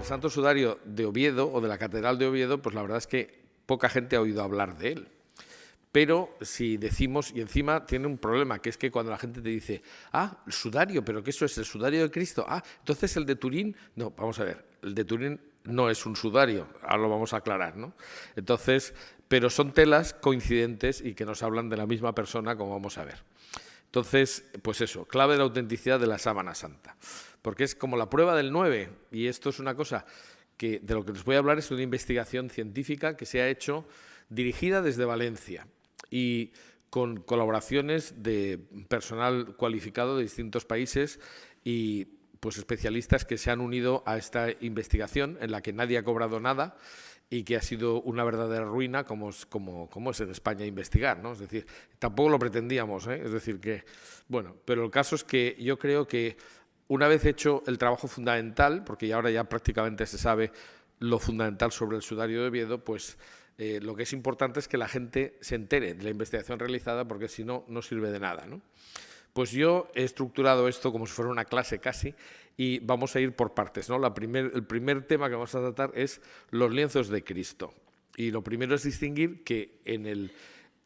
Santo Sudario de Oviedo o de la Catedral de Oviedo, pues la verdad es que poca gente ha oído hablar de él. Pero si decimos, y encima tiene un problema, que es que cuando la gente te dice, el sudario, ¿pero qué eso es? ¿El sudario de Cristo? Entonces el de Turín, no, vamos a ver, el de Turín no es un sudario, ahora lo vamos a aclarar, ¿no? Entonces, pero son telas coincidentes y que nos hablan de la misma persona, como vamos a ver. Entonces, pues eso, clave de la autenticidad de la sábana santa, porque es como la prueba del 9, y esto es una cosa que de lo que les voy a hablar es una investigación científica que se ha hecho dirigida desde Valencia y con colaboraciones de personal cualificado de distintos países y pues especialistas que se han unido a esta investigación en la que nadie ha cobrado nada y que ha sido una verdadera ruina como es en España investigar, ¿no? Es decir, tampoco lo pretendíamos, ¿eh? Es decir que, bueno, pero el caso es que yo creo que una vez hecho el trabajo fundamental, porque ahora ya prácticamente se sabe lo fundamental sobre el sudario de Oviedo, pues lo que es importante es que la gente se entere de la investigación realizada, porque si no, no sirve de nada, ¿no? Pues yo he estructurado esto como si fuera una clase casi y vamos a ir por partes, ¿no? El primer tema que vamos a tratar es los lienzos de Cristo. Y lo primero es distinguir que en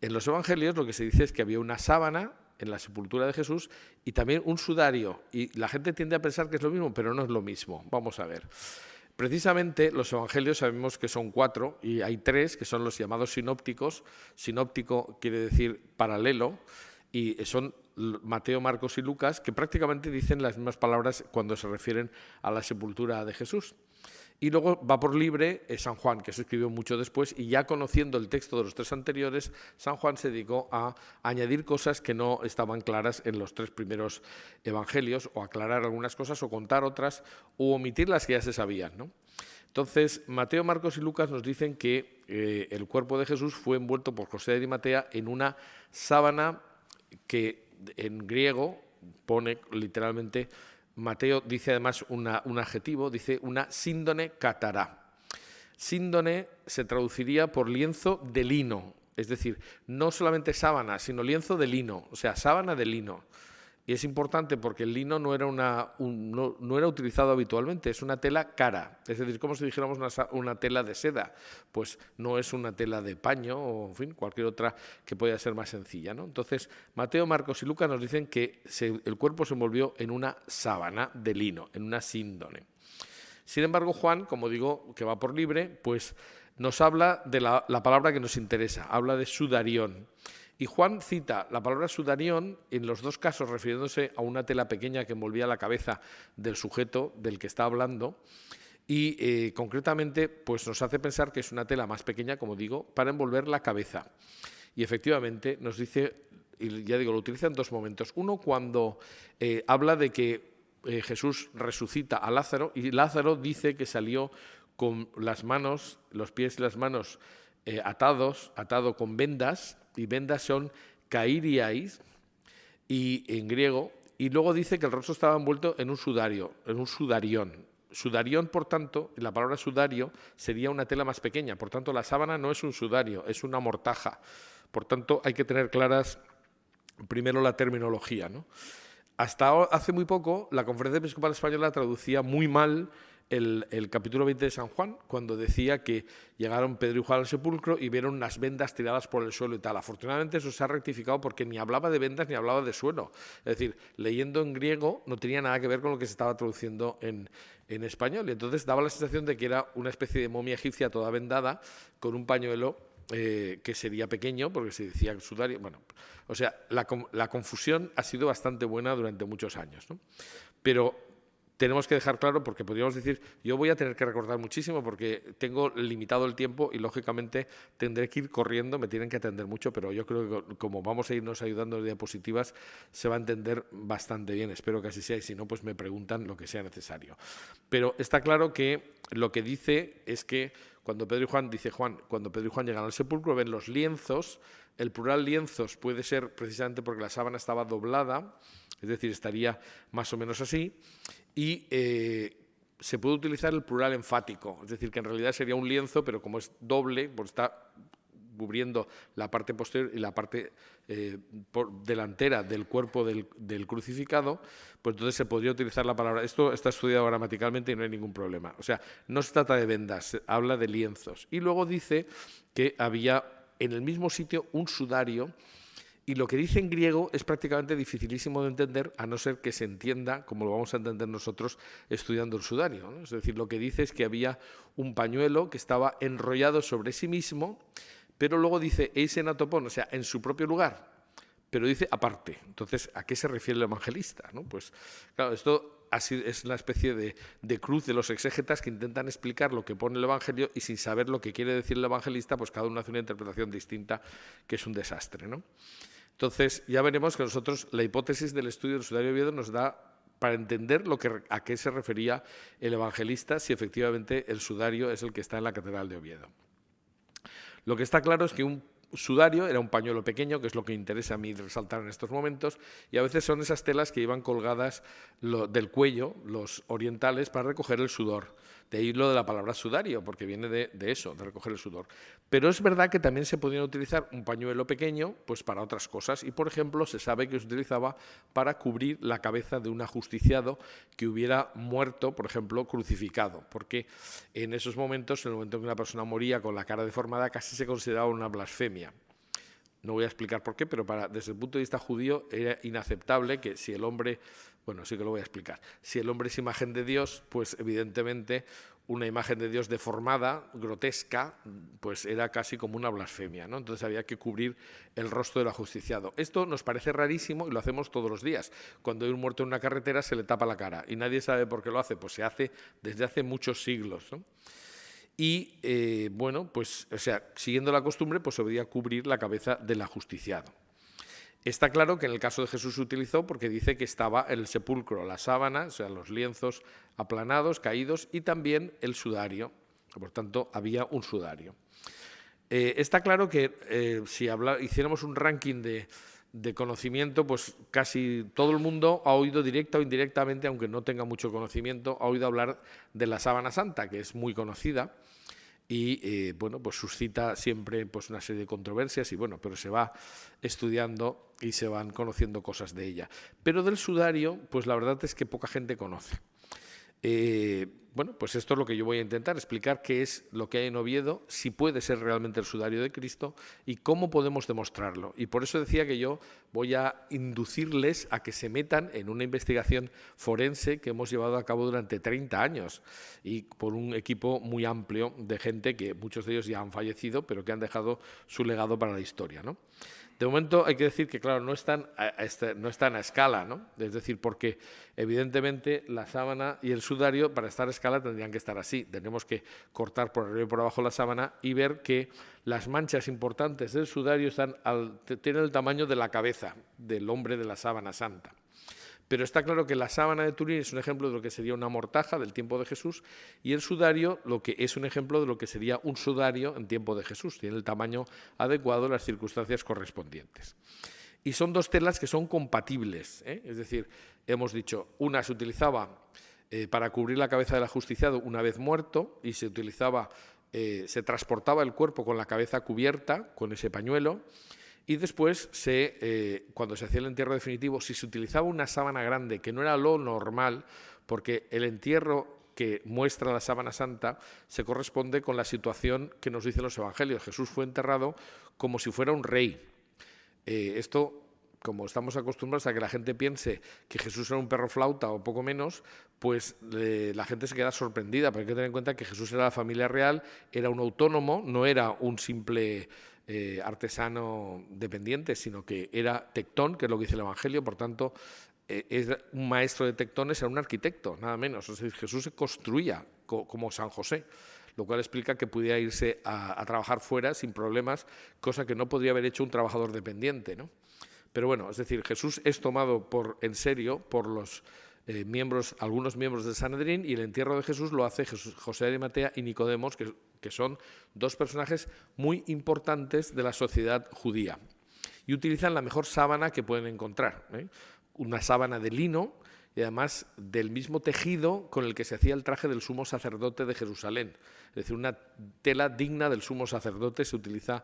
los evangelios lo que se dice es que había una sábana en la sepultura de Jesús y también un sudario. Y la gente tiende a pensar que es lo mismo, pero no es lo mismo. Vamos a ver. Precisamente los evangelios sabemos que son 4 y hay 3 que son los llamados sinópticos. Sinóptico quiere decir paralelo y son Mateo, Marcos y Lucas, que prácticamente dicen las mismas palabras cuando se refieren a la sepultura de Jesús. Y luego va por libre San Juan, que se escribió mucho después, y ya conociendo el texto de los 3 anteriores, San Juan se dedicó a añadir cosas que no estaban claras en los 3 primeros evangelios, o aclarar algunas cosas, o contar otras, o omitir las que ya se sabían, ¿no? Entonces, Mateo, Marcos y Lucas nos dicen que el cuerpo de Jesús fue envuelto por José de Arimatea en una sábana que en griego pone literalmente... Mateo dice además un adjetivo, dice una síndone catará. Síndone se traduciría por lienzo de lino, es decir, no solamente sábana, sino lienzo de lino, o sea, sábana de lino. Y es importante porque el lino no era utilizado habitualmente, es una tela cara. Es decir, como si dijéramos una tela de seda, pues no es una tela de paño o, en fin, cualquier otra que pueda ser más sencilla, ¿no? Entonces, Mateo, Marcos y Lucas nos dicen que el cuerpo se envolvió en una sábana de lino, en una síndone. Sin embargo, Juan, como digo, que va por libre, pues nos habla de la palabra que nos interesa, habla de sudarión. Y Juan cita la palabra sudarión en los 2 casos refiriéndose a una tela pequeña que envolvía la cabeza del sujeto del que está hablando y concretamente pues nos hace pensar que es una tela más pequeña, como digo, para envolver la cabeza. Y efectivamente nos dice, y ya digo, lo utiliza en 2 momentos. Uno cuando habla de que Jesús resucita a Lázaro y Lázaro dice que salió con las manos, los pies y las manos atado con vendas, y vendas son kairiais, y en griego, y luego dice que el rostro estaba envuelto en un sudario, en un sudarión. Sudarión, por tanto, la palabra sudario sería una tela más pequeña, por tanto la sábana no es un sudario, es una mortaja. Por tanto, hay que tener claras primero la terminología, ¿no? Hasta hace muy poco, la Conferencia Episcopal Española traducía muy mal el capítulo 20 de San Juan, cuando decía que llegaron Pedro y Juan al sepulcro y vieron unas vendas tiradas por el suelo y tal. Afortunadamente eso se ha rectificado porque ni hablaba de vendas ni hablaba de suelo. Es decir, leyendo en griego no tenía nada que ver con lo que se estaba traduciendo en español. Y entonces daba la sensación de que era una especie de momia egipcia toda vendada con un pañuelo que sería pequeño, porque se decía sudario. Bueno, o sea, la confusión ha sido bastante buena durante muchos años, ¿no? Pero tenemos que dejar claro, porque podríamos decir, yo voy a tener que recordar muchísimo porque tengo limitado el tiempo y lógicamente tendré que ir corriendo, me tienen que atender mucho, pero yo creo que como vamos a irnos ayudando de diapositivas se va a entender bastante bien, espero que así sea y si no pues me preguntan lo que sea necesario. Pero está claro que lo que dice es que cuando Pedro y Juan, dice Juan, cuando Pedro y Juan llegan al sepulcro ven los lienzos, el plural lienzos puede ser precisamente porque la sábana estaba doblada, es decir, estaría más o menos así, y se puede utilizar el plural enfático, es decir, que en realidad sería un lienzo, pero como es doble, pues está cubriendo la parte posterior y la parte delantera del cuerpo del crucificado, pues entonces se podría utilizar la palabra. Esto está estudiado gramaticalmente y no hay ningún problema. O sea, no se trata de vendas, se habla de lienzos. Y luego dice que había en el mismo sitio un sudario. Y lo que dice en griego es prácticamente dificilísimo de entender, a no ser que se entienda, como lo vamos a entender nosotros estudiando el sudario, ¿no? Es decir, lo que dice es que había un pañuelo que estaba enrollado sobre sí mismo, pero luego dice eis en atopón, o sea, en su propio lugar, pero dice aparte. Entonces, ¿a qué se refiere el evangelista, ¿no? Pues, claro, esto así es una especie de cruz de los exégetas que intentan explicar lo que pone el Evangelio y sin saber lo que quiere decir el evangelista, pues cada uno hace una interpretación distinta, que es un desastre, ¿no? Entonces, ya veremos que nosotros la hipótesis del estudio del sudario de Oviedo nos da para entender a qué se refería el evangelista, si efectivamente el sudario es el que está en la catedral de Oviedo. Lo que está claro es que un sudario era un pañuelo pequeño, que es lo que interesa a mí resaltar en estos momentos, y a veces son esas telas que iban colgadas del cuello, los orientales, para recoger el sudor. De ahí lo de la palabra sudario, porque viene de eso, de recoger el sudor. Pero es verdad que también se podía utilizar un pañuelo pequeño pues para otras cosas, y por ejemplo se sabe que se utilizaba para cubrir la cabeza de un ajusticiado que hubiera muerto, por ejemplo, crucificado, porque en esos momentos, en el momento en que una persona moría con la cara deformada, casi se consideraba una blasfemia. No voy a explicar por qué, pero desde el punto de vista judío era inaceptable que si el hombre, bueno, sí que lo voy a explicar, si el hombre es imagen de Dios, pues evidentemente una imagen de Dios deformada, grotesca, pues era casi como una blasfemia, ¿no? Entonces había que cubrir el rostro del ajusticiado. Esto nos parece rarísimo y lo hacemos todos los días. Cuando hay un muerto en una carretera se le tapa la cara y nadie sabe por qué lo hace, pues se hace desde hace muchos siglos, ¿no? Y, bueno, pues, o sea, siguiendo la costumbre, pues se podía cubrir la cabeza del ajusticiado. Está claro que en el caso de Jesús se utilizó porque dice que estaba el sepulcro, la sábana, o sea, los lienzos aplanados, caídos, y también el sudario. Por tanto, había un sudario. Está claro que si hiciéramos un ranking de conocimiento, pues casi todo el mundo ha oído directa o indirectamente, aunque no tenga mucho conocimiento, ha oído hablar de la sábana santa, que es muy conocida y bueno, pues suscita siempre pues una serie de controversias y bueno, pero se va estudiando y se van conociendo cosas de ella. Pero del sudario, pues la verdad es que poca gente conoce. Bueno, pues esto es lo que yo voy a intentar, explicar qué es lo que hay en Oviedo, si puede ser realmente el sudario de Cristo y cómo podemos demostrarlo. Y por eso decía que yo voy a inducirles a que se metan en una investigación forense que hemos llevado a cabo durante 30 años y por un equipo muy amplio de gente que muchos de ellos ya han fallecido, pero que han dejado su legado para la historia, ¿no? De momento hay que decir que, claro, no están a escala, ¿no? Es decir, porque evidentemente la sábana y el sudario para estar a escala tendrían que estar así. Tenemos que cortar por arriba y por abajo la sábana y ver que las manchas importantes del sudario tienen el tamaño de la cabeza del hombre de la sábana santa. Pero está claro que la sábana de Turín es un ejemplo de lo que sería una mortaja del tiempo de Jesús y el sudario lo que es un ejemplo de lo que sería un sudario en tiempo de Jesús. Tiene el tamaño adecuado a las circunstancias correspondientes. Y son dos telas que son compatibles, ¿eh? Es decir, hemos dicho, una se utilizaba para cubrir la cabeza del ajusticiado una vez muerto y se transportaba el cuerpo con la cabeza cubierta con ese pañuelo. Y después, cuando se hacía el entierro definitivo, si se utilizaba una sábana grande, que no era lo normal, porque el entierro que muestra la sábana santa se corresponde con la situación que nos dicen los evangelios. Jesús fue enterrado como si fuera un rey. Esto, como estamos acostumbrados a que la gente piense que Jesús era un perro flauta o poco menos, pues la gente se queda sorprendida, pero hay que tener en cuenta que Jesús era la familia real, era un autónomo, no era un simple artesano dependiente, sino que era tectón, que es lo que dice el Evangelio, por tanto, es un maestro de tectones, era un arquitecto, nada menos. Es decir, Jesús se construía como San José, lo cual explica que pudiera irse a trabajar fuera sin problemas, cosa que no podría haber hecho un trabajador dependiente, ¿no? Pero bueno, es decir, Jesús es tomado en serio por los algunos miembros del Sanedrín, y el entierro de Jesús lo hace José de Arimatea y Nicodemos, que son dos personajes muy importantes de la sociedad judía. Y utilizan la mejor sábana que pueden encontrar, ¿eh? Una sábana de lino y además del mismo tejido con el que se hacía el traje del sumo sacerdote de Jerusalén. Es decir, una tela digna del sumo sacerdote se utiliza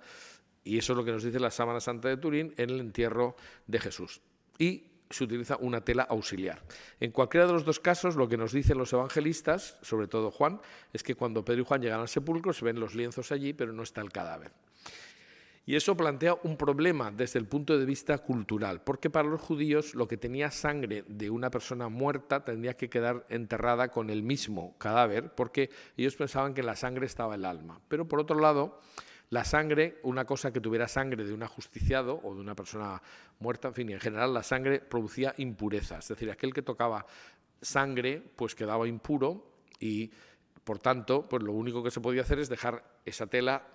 Y eso es lo que nos dice la sábana santa de Turín en el entierro de Jesús. Y se utiliza una tela auxiliar. En cualquiera de los dos casos, lo que nos dicen los evangelistas, sobre todo Juan, es que cuando Pedro y Juan llegan al sepulcro se ven los lienzos allí, pero no está el cadáver. Y eso plantea un problema desde el punto de vista cultural, porque para los judíos lo que tenía sangre de una persona muerta tendría que quedar enterrada con el mismo cadáver, porque ellos pensaban que en la sangre estaba el alma. Pero por otro lado, la sangre, una cosa que tuviera sangre de un ajusticiado o de una persona muerta, en fin, en general la sangre producía impureza, es decir, aquel que tocaba sangre pues quedaba impuro y por tanto, pues lo único que se podía hacer es dejar esa tela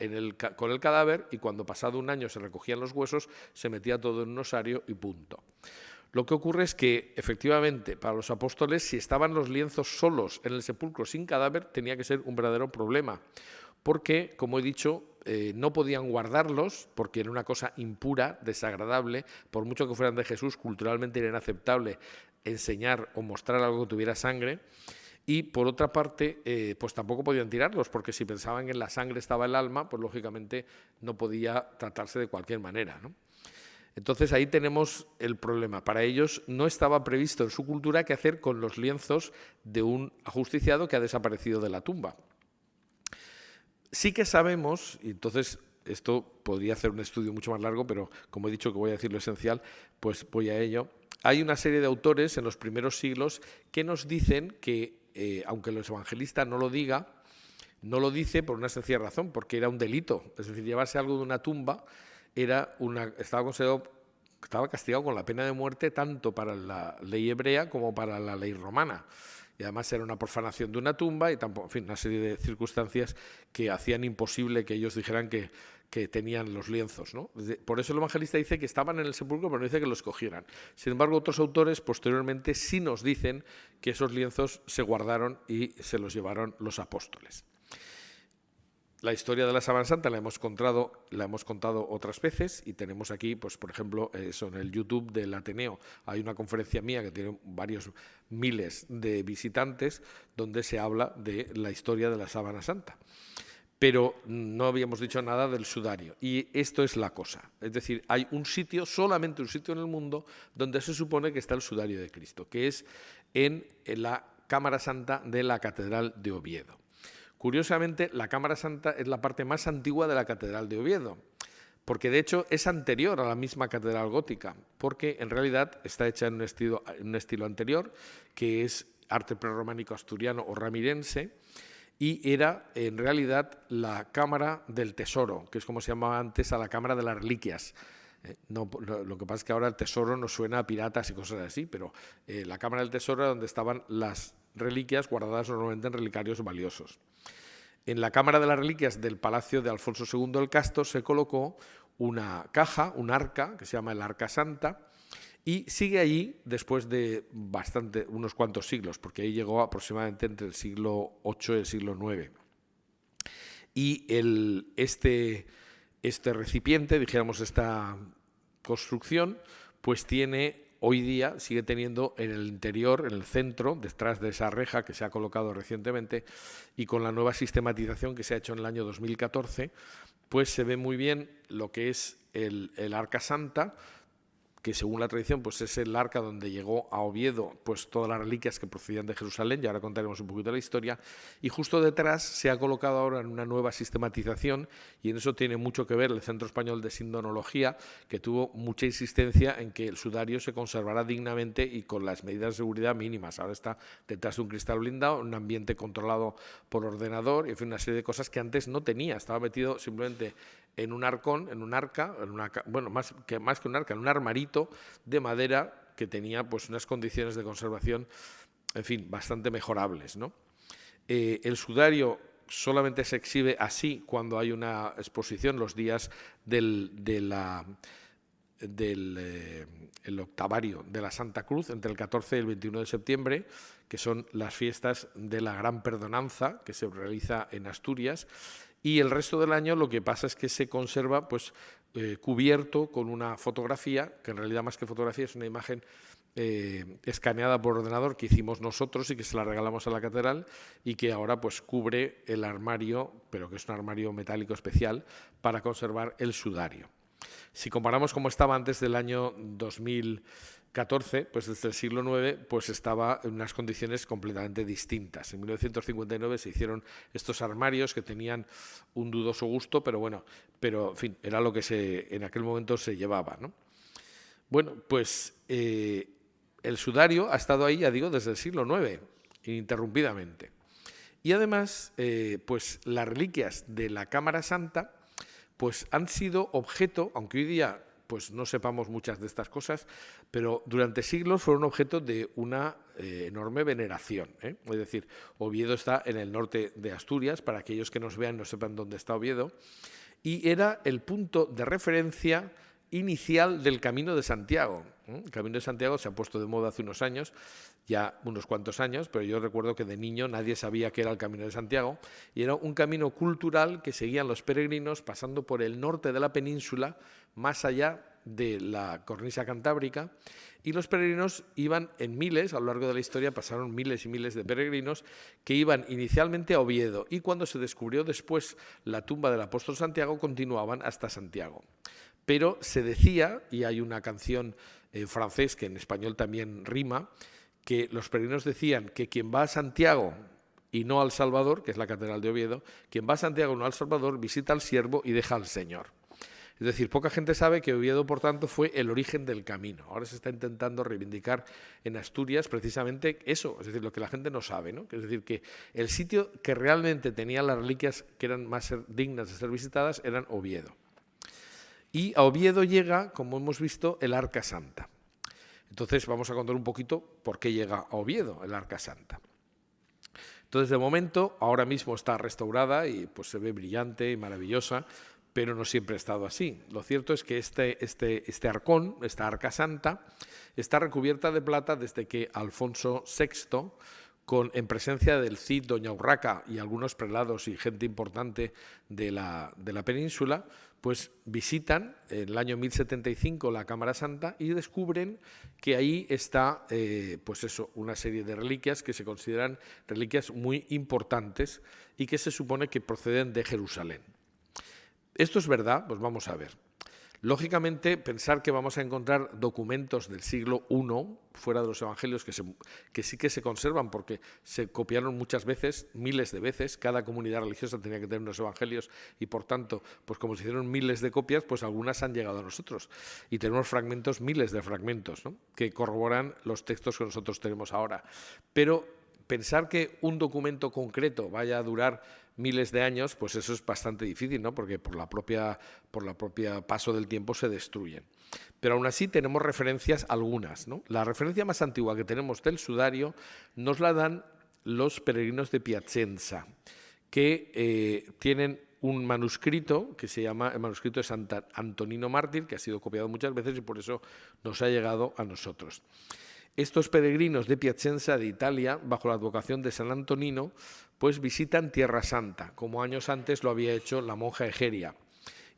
con el cadáver y cuando pasado un año se recogían los huesos, se metía todo en un osario y punto. Lo que ocurre es que, efectivamente, para los apóstoles, si estaban los lienzos solos en el sepulcro sin cadáver, tenía que ser un verdadero problema, porque, como he dicho, no podían guardarlos porque era una cosa impura, desagradable, por mucho que fueran de Jesús, culturalmente era inaceptable enseñar o mostrar algo que tuviera sangre. Y por otra parte, pues tampoco podían tirarlos, porque si pensaban que en la sangre estaba el alma, pues lógicamente no podía tratarse de cualquier manera, ¿no? Entonces ahí tenemos el problema. Para ellos no estaba previsto en su cultura qué hacer con los lienzos de un ajusticiado que ha desaparecido de la tumba. Sí que sabemos, y entonces esto podría hacer un estudio mucho más largo, pero como he dicho que voy a decir lo esencial, pues voy a ello. Hay una serie de autores en los primeros siglos que nos dicen que aunque el evangelista no lo diga, no lo dice por una sencilla razón, porque era un delito. Es decir, llevarse algo de una tumba estaba castigado con la pena de muerte tanto para la ley hebrea como para la ley romana. Y además era una profanación de una tumba y tampoco, en fin, una serie de circunstancias que hacían imposible que ellos dijeran que tenían los lienzos, ¿no? Por eso el evangelista dice que estaban en el sepulcro, pero no dice que los cogieran. Sin embargo, otros autores posteriormente sí nos dicen que esos lienzos se guardaron y se los llevaron los apóstoles. La historia de la sábana santa la hemos contado otras veces y tenemos aquí, pues por ejemplo, eso en el YouTube del Ateneo hay una conferencia mía que tiene varios miles de visitantes donde se habla de la historia de la sábana santa. Pero no habíamos dicho nada del sudario. Y esto es la cosa. Es decir, hay un sitio, solamente un sitio en el mundo, donde se supone que está el sudario de Cristo, que es en la Cámara Santa de la Catedral de Oviedo. Curiosamente, la Cámara Santa es la parte más antigua de la Catedral de Oviedo, porque de hecho es anterior a la misma catedral gótica, porque en realidad está hecha en un estilo anterior, que es arte prerrománico asturiano o ramirense, y era en realidad la Cámara del Tesoro, que es como se llamaba antes a la Cámara de las Reliquias. Lo que pasa es que ahora el tesoro nos suena a piratas y cosas así, pero la Cámara del Tesoro era donde estaban las reliquias guardadas normalmente en relicarios valiosos. En la Cámara de las Reliquias del Palacio de Alfonso II el Casto se colocó una caja, un arca, que se llama el Arca Santa, y sigue allí después de unos cuantos siglos, porque ahí llegó aproximadamente entre el siglo VIII y el siglo IX. Y este recipiente, dijéramos esta construcción, pues hoy día sigue teniendo en el interior, en el centro, detrás de esa reja que se ha colocado recientemente y con la nueva sistematización que se ha hecho en el año 2014, pues se ve muy bien lo que es el Arca Santa, que según la tradición pues es el arca donde llegó a Oviedo pues todas las reliquias que procedían de Jerusalén, y ahora contaremos un poquito la historia, y justo detrás se ha colocado ahora en una nueva sistematización, y en eso tiene mucho que ver el Centro Español de Sindonología, que tuvo mucha insistencia en que el sudario se conservara dignamente y con las medidas de seguridad mínimas. Ahora está detrás de un cristal blindado, en un ambiente controlado por ordenador, y en fin, una serie de cosas que antes no tenía, estaba metido simplemente en un arcón, en un arca, bueno, más que un arca, en un armarito de madera que tenía pues unas condiciones de conservación, en fin, bastante mejorables, ¿no? El sudario solamente se exhibe así cuando hay una exposición los días del octavario de la Santa Cruz, entre el 14 y el 21 de septiembre, que son las fiestas de la Gran Perdonanza, que se realiza en Asturias. Y el resto del año lo que pasa es que se conserva pues cubierto con una fotografía, que en realidad más que fotografía es una imagen escaneada por ordenador que hicimos nosotros y que se la regalamos a la catedral y que ahora pues cubre el armario, pero que es un armario metálico especial para conservar el sudario. Si comparamos cómo estaba antes del año 2014, pues desde el siglo IX, pues estaba en unas condiciones completamente distintas. En 1959 se hicieron estos armarios que tenían un dudoso gusto, pero bueno, en fin, era lo que en aquel momento se llevaba, ¿no? Bueno, pues el sudario ha estado ahí, ya digo, desde el siglo IX, ininterrumpidamente. Y además, pues las reliquias de la Cámara Santa pues han sido objeto, aunque hoy día pues no sepamos muchas de estas cosas, pero durante siglos fueron objeto de una enorme veneración, ¿eh? Es decir, Oviedo está en el norte de Asturias, para aquellos que nos vean no sepan dónde está Oviedo, y era el punto de referencia inicial del Camino de Santiago. El Camino de Santiago se ha puesto de moda hace unos años, ya unos cuantos años, pero yo recuerdo que de niño nadie sabía qué era el Camino de Santiago, y era un camino cultural que seguían los peregrinos pasando por el norte de la península, más allá de la cornisa cantábrica, y los peregrinos iban en miles, a lo largo de la historia pasaron miles y miles de peregrinos que iban inicialmente a Oviedo, y cuando se descubrió después la tumba del apóstol Santiago continuaban hasta Santiago. Pero se decía, y hay una canción en francés que en español también rima, que los peregrinos decían que quien va a Santiago y no al Salvador, que es la catedral de Oviedo, quien va a Santiago y no al Salvador visita al siervo y deja al Señor. Es decir, poca gente sabe que Oviedo, por tanto, fue el origen del camino. Ahora se está intentando reivindicar en Asturias precisamente eso, es decir, lo que la gente no sabe, ¿no? Es decir, que el sitio que realmente tenía las reliquias que eran más dignas de ser visitadas eran Oviedo. Y a Oviedo llega, como hemos visto, el Arca Santa. Entonces vamos a contar un poquito por qué llega a Oviedo el Arca Santa. Entonces, de momento, ahora mismo está restaurada y pues se ve brillante y maravillosa, pero no siempre ha estado así. Lo cierto es que este arcón, esta Arca Santa, está recubierta de plata desde que Alfonso VI, en presencia del Cid, doña Urraca y algunos prelados y gente importante de la península, pues visitan en el año 1075 la Cámara Santa y descubren que ahí está pues eso, una serie de reliquias que se consideran reliquias muy importantes y que se supone que proceden de Jerusalén. ¿Esto es verdad? Pues vamos a ver. Lógicamente, pensar que vamos a encontrar documentos del siglo I fuera de los evangelios que sí que se conservan porque se copiaron muchas veces, miles de veces, cada comunidad religiosa tenía que tener unos evangelios y por tanto, pues como se hicieron miles de copias, pues algunas han llegado a nosotros y tenemos fragmentos, miles de fragmentos, ¿no?, que corroboran los textos que nosotros tenemos ahora. Pero pensar que un documento concreto vaya a durar miles de años, pues eso es bastante difícil, ¿no?, porque por la propia paso del tiempo se destruyen. Pero aún así tenemos referencias algunas, ¿no? La referencia más antigua que tenemos del sudario nos la dan los peregrinos de Piacenza, que tienen un manuscrito que se llama el manuscrito de Sant Antonino Mártir, que ha sido copiado muchas veces y por eso nos ha llegado a nosotros. Estos peregrinos de Piacenza, de Italia, bajo la advocación de San Antonino, pues visitan Tierra Santa, como años antes lo había hecho la monja Egeria,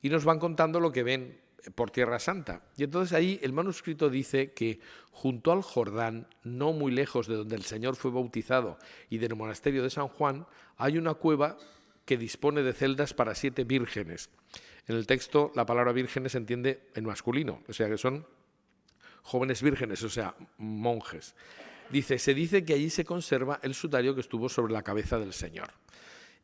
y nos van contando lo que ven por Tierra Santa. Y entonces ahí el manuscrito dice que junto al Jordán, no muy lejos de donde el Señor fue bautizado y del monasterio de San Juan, hay una cueva que dispone de celdas para 7 vírgenes. En el texto la palabra vírgenes se entiende en masculino, o sea que son jóvenes vírgenes, o sea, monjes. Se dice que allí se conserva el sudario que estuvo sobre la cabeza del Señor.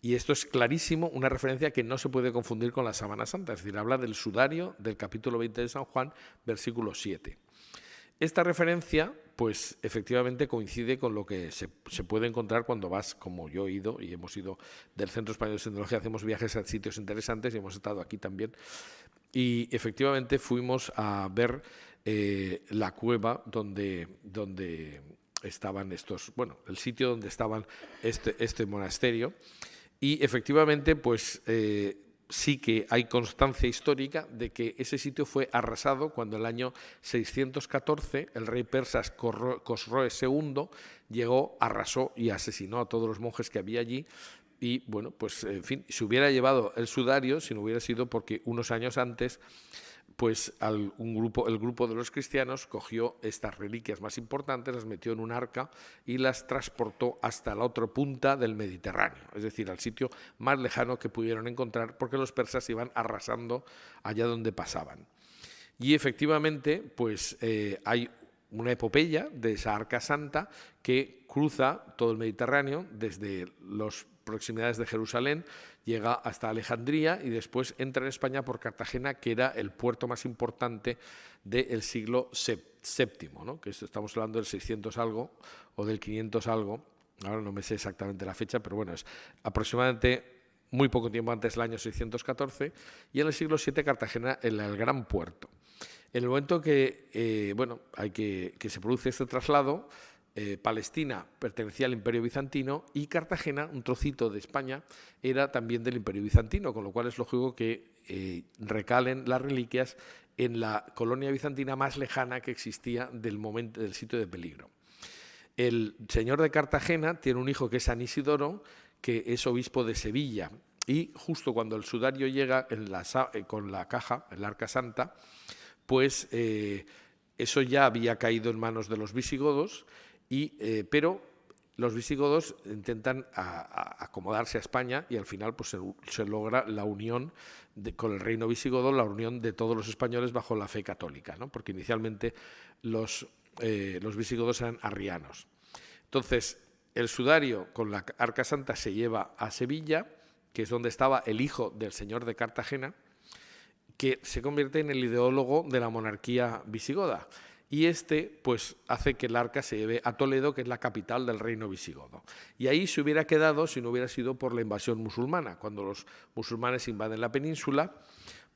Y esto es clarísimo, una referencia que no se puede confundir con la Sábana Santa, es decir, habla del sudario del capítulo 20 de San Juan, versículo 7. Esta referencia, pues efectivamente coincide con lo que se puede encontrar cuando vas, como yo he ido, y hemos ido del Centro Español de Sintología, hacemos viajes a sitios interesantes y hemos estado aquí también. Y efectivamente fuimos a ver la cueva donde estaban estos, bueno, el sitio donde estaban este monasterio, y efectivamente pues sí que hay constancia histórica de que ese sitio fue arrasado cuando en el año 614 el rey persa Cosroes II llegó, arrasó y asesinó a todos los monjes que había allí, y bueno, pues en fin, se hubiera llevado el sudario si no hubiera sido porque unos años antes pues el grupo de los cristianos cogió estas reliquias más importantes, las metió en un arca y las transportó hasta la otra punta del Mediterráneo, es decir, al sitio más lejano que pudieron encontrar, porque los persas iban arrasando allá donde pasaban. Y efectivamente, pues hay una epopeya de esa arca santa que cruza todo el Mediterráneo desde las proximidades de Jerusalén, llega hasta Alejandría y después entra en España por Cartagena, que era el puerto más importante del siglo VII, ¿no? Que estamos hablando del 600 algo o del 500 algo, ahora no me sé exactamente la fecha, pero bueno, es aproximadamente muy poco tiempo antes del año 614, y en el siglo VII Cartagena el gran puerto. En el momento que, que se produce este traslado, Palestina pertenecía al Imperio Bizantino y Cartagena, un trocito de España, era también del Imperio Bizantino, con lo cual es lógico que recalen las reliquias en la colonia bizantina más lejana que existía del sitio de peligro. El señor de Cartagena tiene un hijo que es San Isidoro, que es obispo de Sevilla, y justo cuando el sudario llega con la caja, el Arca Santa, pues eso ya había caído en manos de los visigodos, pero los visigodos intentan acomodarse a España y al final pues, se logra la unión con el reino visigodo, la unión de todos los españoles bajo la fe católica, ¿no? Porque inicialmente los visigodos eran arrianos. Entonces, el sudario con la Arca Santa se lleva a Sevilla, que es donde estaba el hijo del señor de Cartagena, que se convierte en el ideólogo de la monarquía visigoda. Y pues hace que el arca se lleve a Toledo, que es la capital del reino visigodo. Y ahí se hubiera quedado si no hubiera sido por la invasión musulmana. Cuando los musulmanes invaden la península,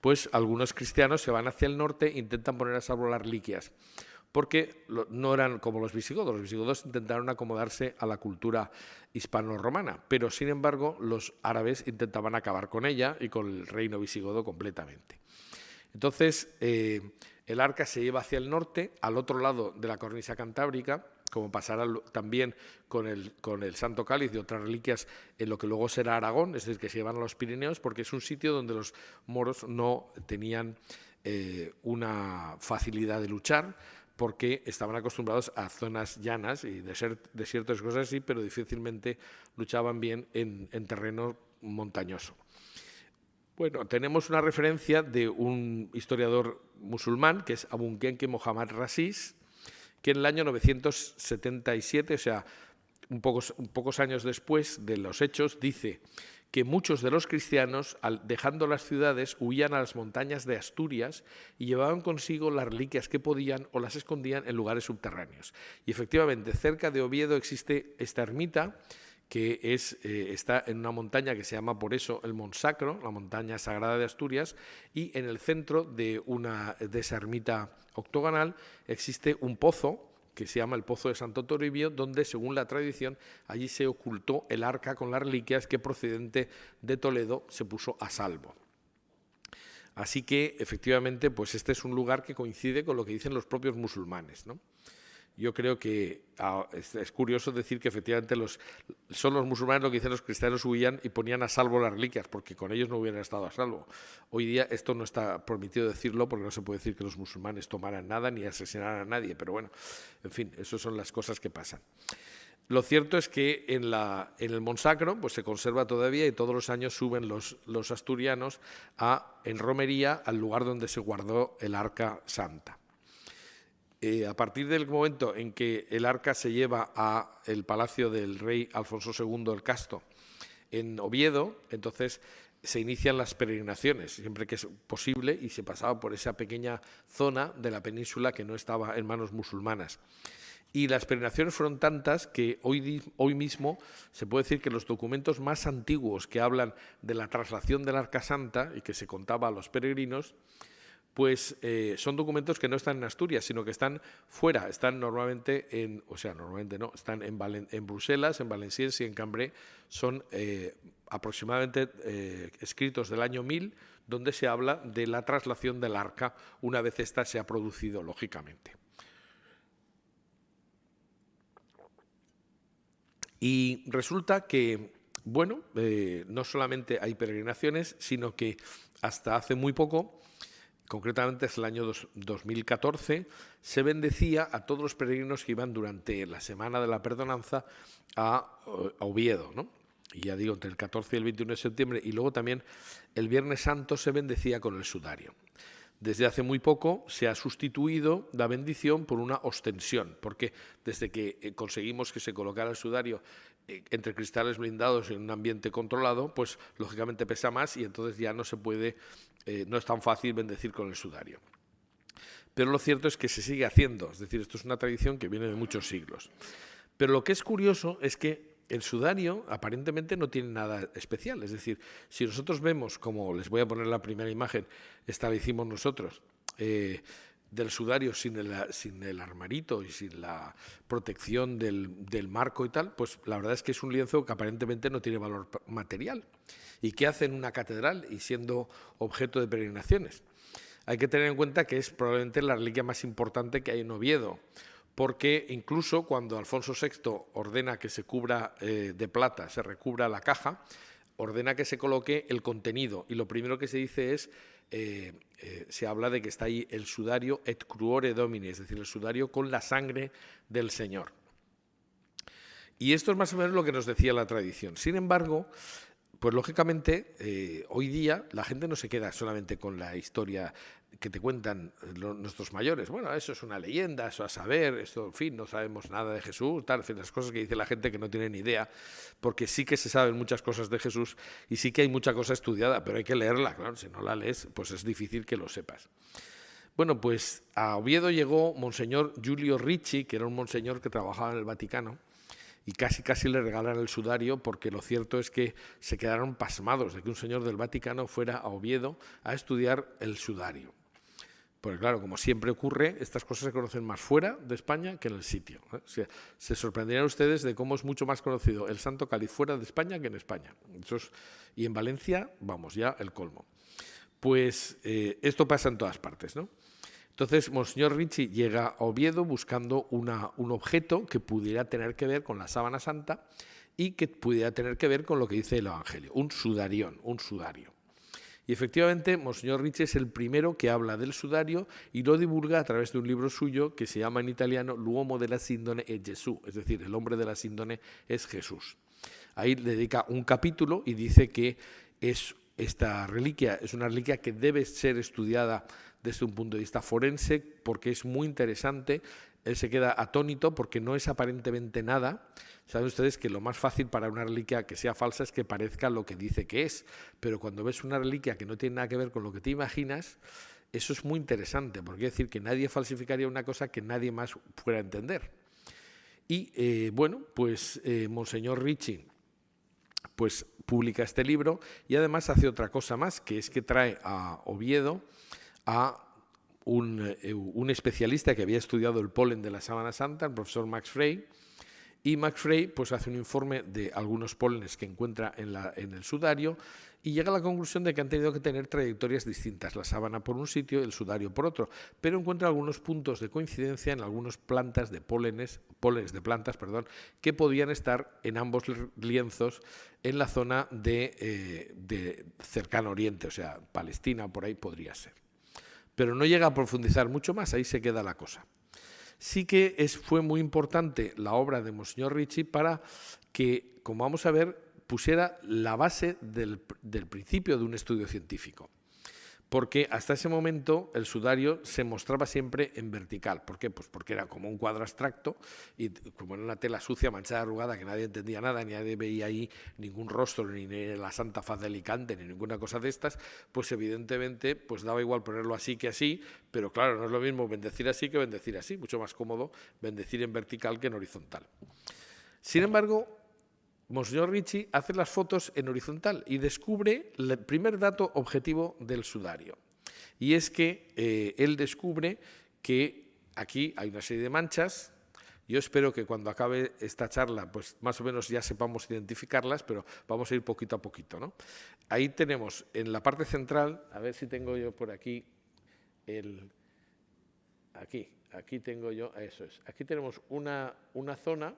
pues algunos cristianos se van hacia el norte e intentan poner a salvo las reliquias, porque no eran como los visigodos intentaron acomodarse a la cultura hispano-romana, pero sin embargo los árabes intentaban acabar con ella y con el reino visigodo completamente. Entonces, el arca se lleva hacia el norte, al otro lado de la cornisa cantábrica, como pasará también con el Santo Cáliz y otras reliquias en lo que luego será Aragón, es decir, que se llevan a los Pirineos, porque es un sitio donde los moros no tenían una facilidad de luchar, porque estaban acostumbrados a zonas llanas y desiertos y cosas así, pero difícilmente luchaban bien en terreno montañoso. Bueno, tenemos una referencia de un historiador musulmán, que es Abunkenke Mohammad Rasis, que en el año 977, o sea, pocos años después de los hechos, dice que muchos de los cristianos, dejando las ciudades, huían a las montañas de Asturias y llevaban consigo las reliquias que podían o las escondían en lugares subterráneos. Y efectivamente, cerca de Oviedo existe esta ermita, que está en una montaña que se llama por eso el Monsacro, la montaña sagrada de Asturias, y en el centro de esa ermita octogonal existe un pozo que se llama el Pozo de Santo Toribio, donde, según la tradición, allí se ocultó el arca con las reliquias que, procedente de Toledo, se puso a salvo. Así que, efectivamente, pues este es un lugar que coincide con lo que dicen los propios musulmanes, ¿no? Yo creo que es curioso decir que efectivamente son los musulmanes lo que dicen los cristianos huían y ponían a salvo las reliquias, porque con ellos no hubieran estado a salvo. Hoy día esto no está permitido decirlo, porque no se puede decir que los musulmanes tomaran nada ni asesinaran a nadie, pero bueno, en fin, esas son las cosas que pasan. Lo cierto es que en el Monsacro pues se conserva todavía y todos los años suben los asturianos en romería al lugar donde se guardó el Arca Santa. A partir del momento en que el arca se lleva al palacio del rey Alfonso II el Casto en Oviedo, entonces se inician las peregrinaciones, siempre que es posible, y se pasaba por esa pequeña zona de la península que no estaba en manos musulmanas. Y las peregrinaciones fueron tantas que hoy mismo se puede decir que los documentos más antiguos que hablan de la traslación del Arca Santa y que se contaba a los peregrinos, pues son documentos que no están en Asturias, sino que están fuera, están normalmente están en Bruselas, en Valenciennes y en Cambrai, son aproximadamente escritos del año 1000, donde se habla de la traslación del arca una vez ésta se ha producido, lógicamente. Y resulta que bueno, no solamente hay peregrinaciones, sino que hasta hace muy poco, concretamente es el año 2014, se bendecía a todos los peregrinos que iban durante la Semana de la Perdonanza a Oviedo, ¿no? Y ya digo, entre el 14 y el 21 de septiembre, y luego también el Viernes Santo se bendecía con el sudario. Desde hace muy poco se ha sustituido la bendición por una ostensión, porque desde que conseguimos que se colocara el sudario entre cristales blindados en un ambiente controlado, pues lógicamente pesa más y entonces ya no se puede, no es tan fácil bendecir con el sudario. Pero lo cierto es que se sigue haciendo, es decir, esto es una tradición que viene de muchos siglos. Pero lo que es curioso es que el sudario aparentemente no tiene nada especial. Es decir, si nosotros vemos, como les voy a poner la primera imagen, esta la hicimos nosotros, del sudario sin el armarito y sin la protección del marco y tal, pues la verdad es que es un lienzo que aparentemente no tiene valor material. ¿Y qué hace en una catedral y siendo objeto de peregrinaciones? Hay que tener en cuenta que es probablemente la reliquia más importante que hay en Oviedo, porque incluso cuando Alfonso VI ordena que se cubra de plata, se recubra la caja, ordena que se coloque el contenido y lo primero que se dice es, se habla de que está ahí el sudario et cruore domini, es decir, el sudario con la sangre del Señor. Y esto es más o menos lo que nos decía la tradición. Sin embargo, pues lógicamente, hoy día la gente no se queda solamente con la historia que te cuentan nuestros mayores. Bueno, eso es una leyenda, eso a saber, esto, en fin, no sabemos nada de Jesús, tal, en fin, las cosas que dice la gente que no tiene ni idea, porque sí que se saben muchas cosas de Jesús y sí que hay mucha cosa estudiada, pero hay que leerla, claro, si no la lees, pues es difícil que lo sepas. Bueno, pues a Oviedo llegó Monseñor Giulio Ricci, que era un monseñor que trabajaba en el Vaticano, y casi le regalan el sudario porque lo cierto es que se quedaron pasmados de que un señor del Vaticano fuera a Oviedo a estudiar el sudario. Porque claro, como siempre ocurre, estas cosas se conocen más fuera de España que en el sitio. O sea, se sorprenderían ustedes de cómo es mucho más conocido el Santo Cáliz fuera de España que en España. Y en Valencia, vamos, ya el colmo. Pues esto pasa en todas partes, ¿no? Entonces, Monseñor Ricci llega a Oviedo buscando un objeto que pudiera tener que ver con la sábana santa y que pudiera tener que ver con lo que dice el Evangelio, un sudarión, un sudario. Y efectivamente, Monseñor Ricci es el primero que habla del sudario y lo divulga a través de un libro suyo que se llama en italiano L'uomo della sindone è Gesù, es decir, el hombre de la síndone es Jesús. Ahí le dedica un capítulo y dice que esta reliquia es una reliquia que debe ser estudiada desde un punto de vista forense porque es muy interesante. Él se queda atónito porque no es aparentemente nada. Saben ustedes que lo más fácil para una reliquia que sea falsa es que parezca lo que dice que es, pero cuando ves una reliquia que no tiene nada que ver con lo que te imaginas, eso es muy interesante, porque quiere decir que nadie falsificaría una cosa que nadie más pueda entender. Y bueno, pues Monseñor Ricci pues publica este libro y además hace otra cosa más, que es que trae a Oviedo a un especialista que había estudiado el polen de la sábana santa, el profesor Max Frey, y Max Frey pues hace un informe de algunos pólenes que encuentra en el sudario y llega a la conclusión de que han tenido que tener trayectorias distintas, la sábana por un sitio y el sudario por otro, pero encuentra algunos puntos de coincidencia en algunas plantas de pólenes de plantas, que podían estar en ambos lienzos en la zona de cercano oriente, o sea, Palestina, por ahí podría ser. Pero no llega a profundizar mucho más, ahí se queda la cosa. Sí que fue muy importante la obra de Monseñor Ricci para que, como vamos a ver, pusiera la base del principio de un estudio científico. Porque hasta ese momento el sudario se mostraba siempre en vertical. ¿Por qué? Pues porque era como un cuadro abstracto y como era una tela sucia, manchada, arrugada, que nadie entendía nada, ni nadie veía ahí ningún rostro, ni la santa faz de Alicante, ni ninguna cosa de estas, pues evidentemente pues daba igual ponerlo así que así, pero claro, no es lo mismo bendecir así que bendecir así, mucho más cómodo bendecir en vertical que en horizontal. Sin embargo, Monseñor Ricci hace las fotos en horizontal y descubre el primer dato objetivo del sudario. Y es que él descubre que aquí hay una serie de manchas. Yo espero que cuando acabe esta charla, pues más o menos ya sepamos identificarlas, pero vamos a ir poquito a poquito, ¿no? Ahí tenemos en la parte central, a ver si tengo yo por aquí aquí tengo yo, eso es. Aquí tenemos una zona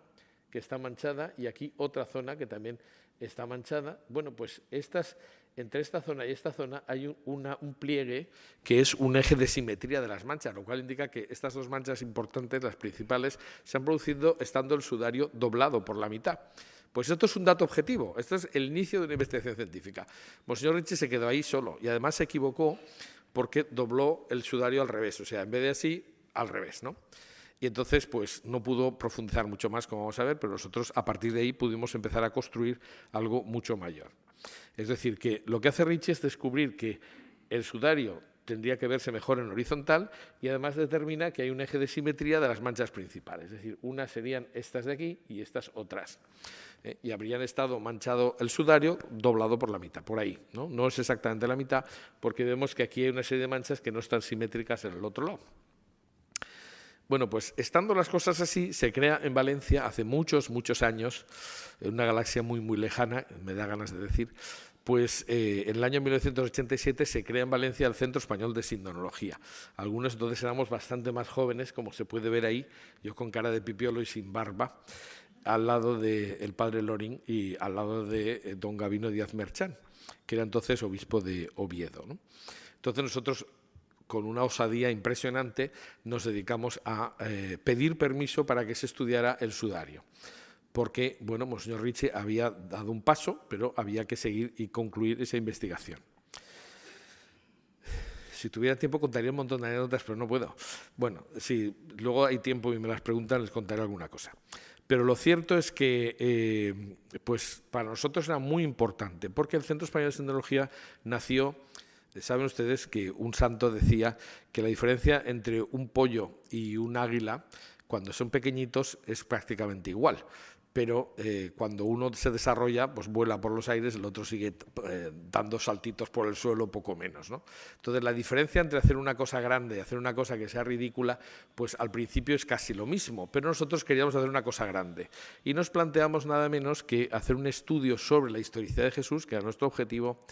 que está manchada y aquí otra zona que también está manchada. Bueno, pues entre esta zona y esta zona hay un pliegue que es un eje de simetría de las manchas, lo cual indica que estas dos manchas importantes, las principales, se han producido estando el sudario doblado por la mitad. Pues esto es un dato objetivo, esto es el inicio de una investigación científica. Monseñor Ricci se quedó ahí solo y además se equivocó porque dobló el sudario al revés, o sea, en vez de así, al revés, ¿no? Y entonces, pues no pudo profundizar mucho más, como vamos a ver, pero nosotros a partir de ahí pudimos empezar a construir algo mucho mayor. Es decir, que lo que hace Ricci es descubrir que el sudario tendría que verse mejor en horizontal y además determina que hay un eje de simetría de las manchas principales. Es decir, unas serían estas de aquí y estas otras. Y habrían estado manchado el sudario doblado por la mitad, por ahí. No es exactamente la mitad, porque vemos que aquí hay una serie de manchas que no están simétricas en el otro lado. Bueno, pues estando las cosas así, se crea en Valencia hace muchos, muchos años, en una galaxia muy, muy lejana, me da ganas de decir, pues en el año 1987 se crea en Valencia el Centro Español de Sindonología. Algunos entonces éramos bastante más jóvenes, como se puede ver ahí, yo con cara de pipiolo y sin barba, al lado del padre Lorín y al lado de don Gabino Díaz Merchán, que era entonces obispo de Oviedo, ¿no? Entonces nosotros, con una osadía impresionante, nos dedicamos a pedir permiso para que se estudiara el sudario. Porque, bueno, Monseñor Ricci había dado un paso, pero había que seguir y concluir esa investigación. Si tuviera tiempo contaría un montón de anécdotas, pero no puedo. Bueno, si luego hay tiempo y me las preguntan, les contaré alguna cosa. Pero lo cierto es que pues para nosotros era muy importante, porque el Centro Español de Sindonología nació. Saben ustedes que un santo decía que la diferencia entre un pollo y un águila, cuando son pequeñitos, es prácticamente igual. Pero cuando uno se desarrolla, pues vuela por los aires, el otro sigue dando saltitos por el suelo, poco menos, ¿no? Entonces, la diferencia entre hacer una cosa grande y hacer una cosa que sea ridícula, pues al principio es casi lo mismo, pero nosotros queríamos hacer una cosa grande. Y nos planteamos nada menos que hacer un estudio sobre la historicidad de Jesús, que era nuestro objetivo,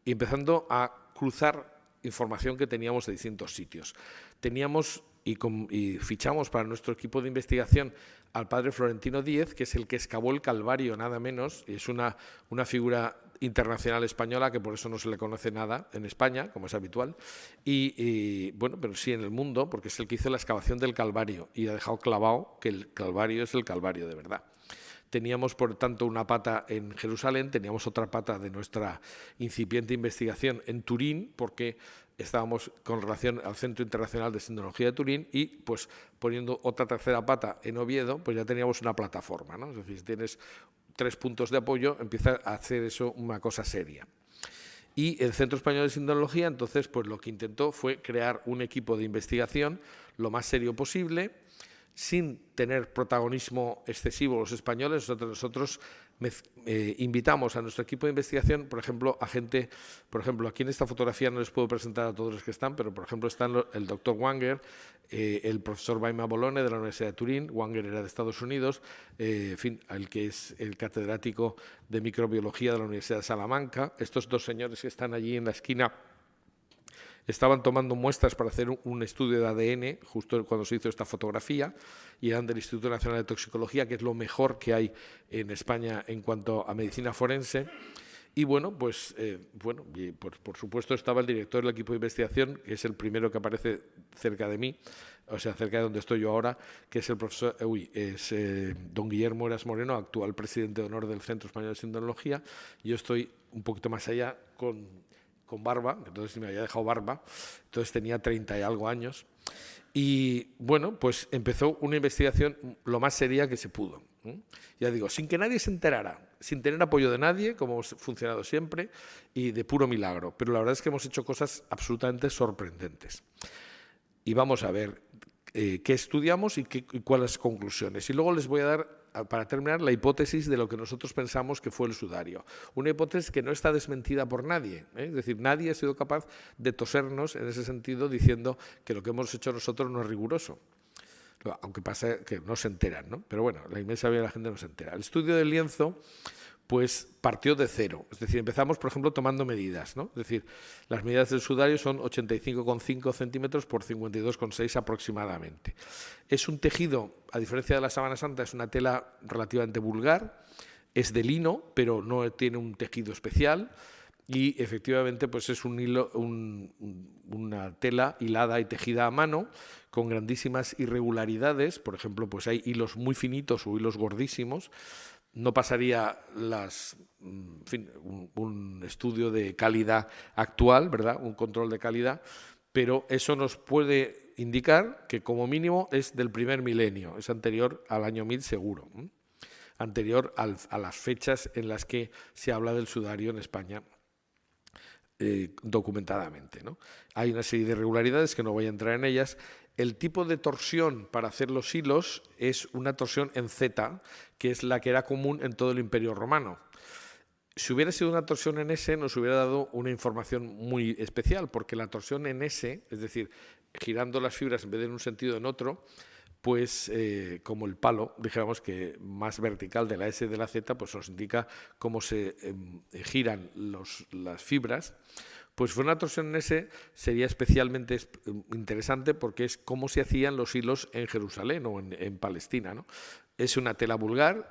y empezando a cruzar información que teníamos de distintos sitios. Teníamos y fichamos para nuestro equipo de investigación al padre Florentino Díez, que es el que excavó el Calvario, nada menos, y es una figura internacional española que por eso no se le conoce nada en España, como es habitual, y bueno, pero sí en el mundo, porque es el que hizo la excavación del Calvario y ha dejado clavado que el Calvario es el Calvario de verdad. Teníamos, por tanto, una pata en Jerusalén, teníamos otra pata de nuestra incipiente investigación en Turín, porque estábamos con relación al Centro Internacional de Sindonología de Turín y, pues, poniendo otra tercera pata en Oviedo, pues ya teníamos una plataforma, ¿no? Es decir, si tienes 3 puntos de apoyo, empieza a hacer eso una cosa seria. Y el Centro Español de Sindonología, entonces, pues lo que intentó fue crear un equipo de investigación lo más serio posible, sin tener protagonismo excesivo los españoles. Nosotros invitamos a nuestro equipo de investigación, por ejemplo, a gente, por ejemplo, aquí en esta fotografía no les puedo presentar a todos los que están, pero por ejemplo están el doctor Wanger, el profesor Baima Bolone de la Universidad de Turín. Wanger era de Estados Unidos, en fin, el que es el catedrático de microbiología de la Universidad de Salamanca. Estos dos señores que están allí en la esquina estaban tomando muestras para hacer un estudio de ADN justo cuando se hizo esta fotografía y eran del Instituto Nacional de Toxicología, que es lo mejor que hay en España en cuanto a medicina forense. Y bueno, pues por supuesto estaba el director del equipo de investigación, que es el primero que aparece cerca de mí, o sea, cerca de donde estoy yo ahora, que es el profesor, don Guillermo Eras Moreno, actual presidente de honor del Centro Español de Sindonología. Yo estoy un poquito más allá con barba, entonces me había dejado barba, entonces tenía 30 y algo años. Y bueno, pues empezó una investigación lo más seria que se pudo. Ya digo, sin que nadie se enterara, sin tener apoyo de nadie, como hemos funcionado siempre, y de puro milagro. Pero la verdad es que hemos hecho cosas absolutamente sorprendentes. Y vamos a ver qué estudiamos y cuáles conclusiones. Y luego les voy a dar, para terminar, la hipótesis de lo que nosotros pensamos que fue el sudario. Una hipótesis que no está desmentida por nadie, ¿eh? Es decir, nadie ha sido capaz de tosernos en ese sentido diciendo que lo que hemos hecho nosotros no es riguroso. Aunque pasa que no se enteran, ¿no? Pero bueno, la inmensa mayoría de la gente no se entera. El estudio del lienzo pues partió de cero. Es decir, empezamos, por ejemplo, tomando medidas, ¿no? Es decir, las medidas del sudario son 85,5 centímetros por 52,6 aproximadamente. Es un tejido, a diferencia de la sábana santa, es una tela relativamente vulgar, es de lino, pero no tiene un tejido especial. Y efectivamente pues es un hilo, una tela hilada y tejida a mano con grandísimas irregularidades. Por ejemplo, pues hay hilos muy finitos o hilos gordísimos. No pasaría en fin, un estudio de calidad actual, ¿verdad? Un control de calidad, pero eso nos puede indicar que como mínimo es del primer milenio, es anterior al año 1000 seguro, anterior a las fechas en las que se habla del sudario en España. Documentadamente, ¿no? Hay una serie de irregularidades que no voy a entrar en ellas. El tipo de torsión para hacer los hilos es una torsión en Z, que es la que era común en todo el Imperio Romano. Si hubiera sido una torsión en S, nos hubiera dado una información muy especial, porque la torsión en S, es decir, girando las fibras en vez de en un sentido en otro, pues como el palo, dijéramos que más vertical de la S y de la Z, pues nos indica cómo se giran las fibras. Pues fue una torsión en S, sería especialmente interesante porque es cómo se hacían los hilos en Jerusalén o en Palestina, ¿no? Es una tela vulgar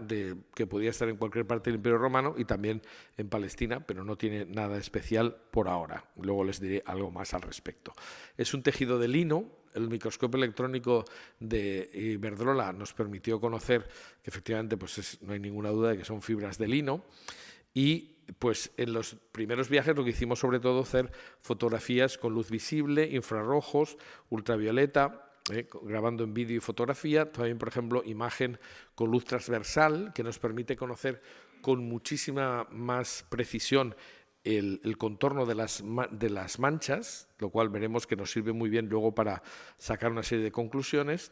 que podía estar en cualquier parte del Imperio Romano y también en Palestina, pero no tiene nada especial por ahora. Luego les diré algo más al respecto. Es un tejido de lino. El microscopio electrónico de Iberdrola nos permitió conocer que efectivamente pues no hay ninguna duda de que son fibras de lino. Y pues en los primeros viajes lo que hicimos sobre todo hacer fotografías con luz visible, infrarrojos, ultravioleta, grabando en vídeo y fotografía. También, por ejemplo, imagen con luz transversal, que nos permite conocer con muchísima más precisión el contorno de las manchas, lo cual veremos que nos sirve muy bien luego para sacar una serie de conclusiones.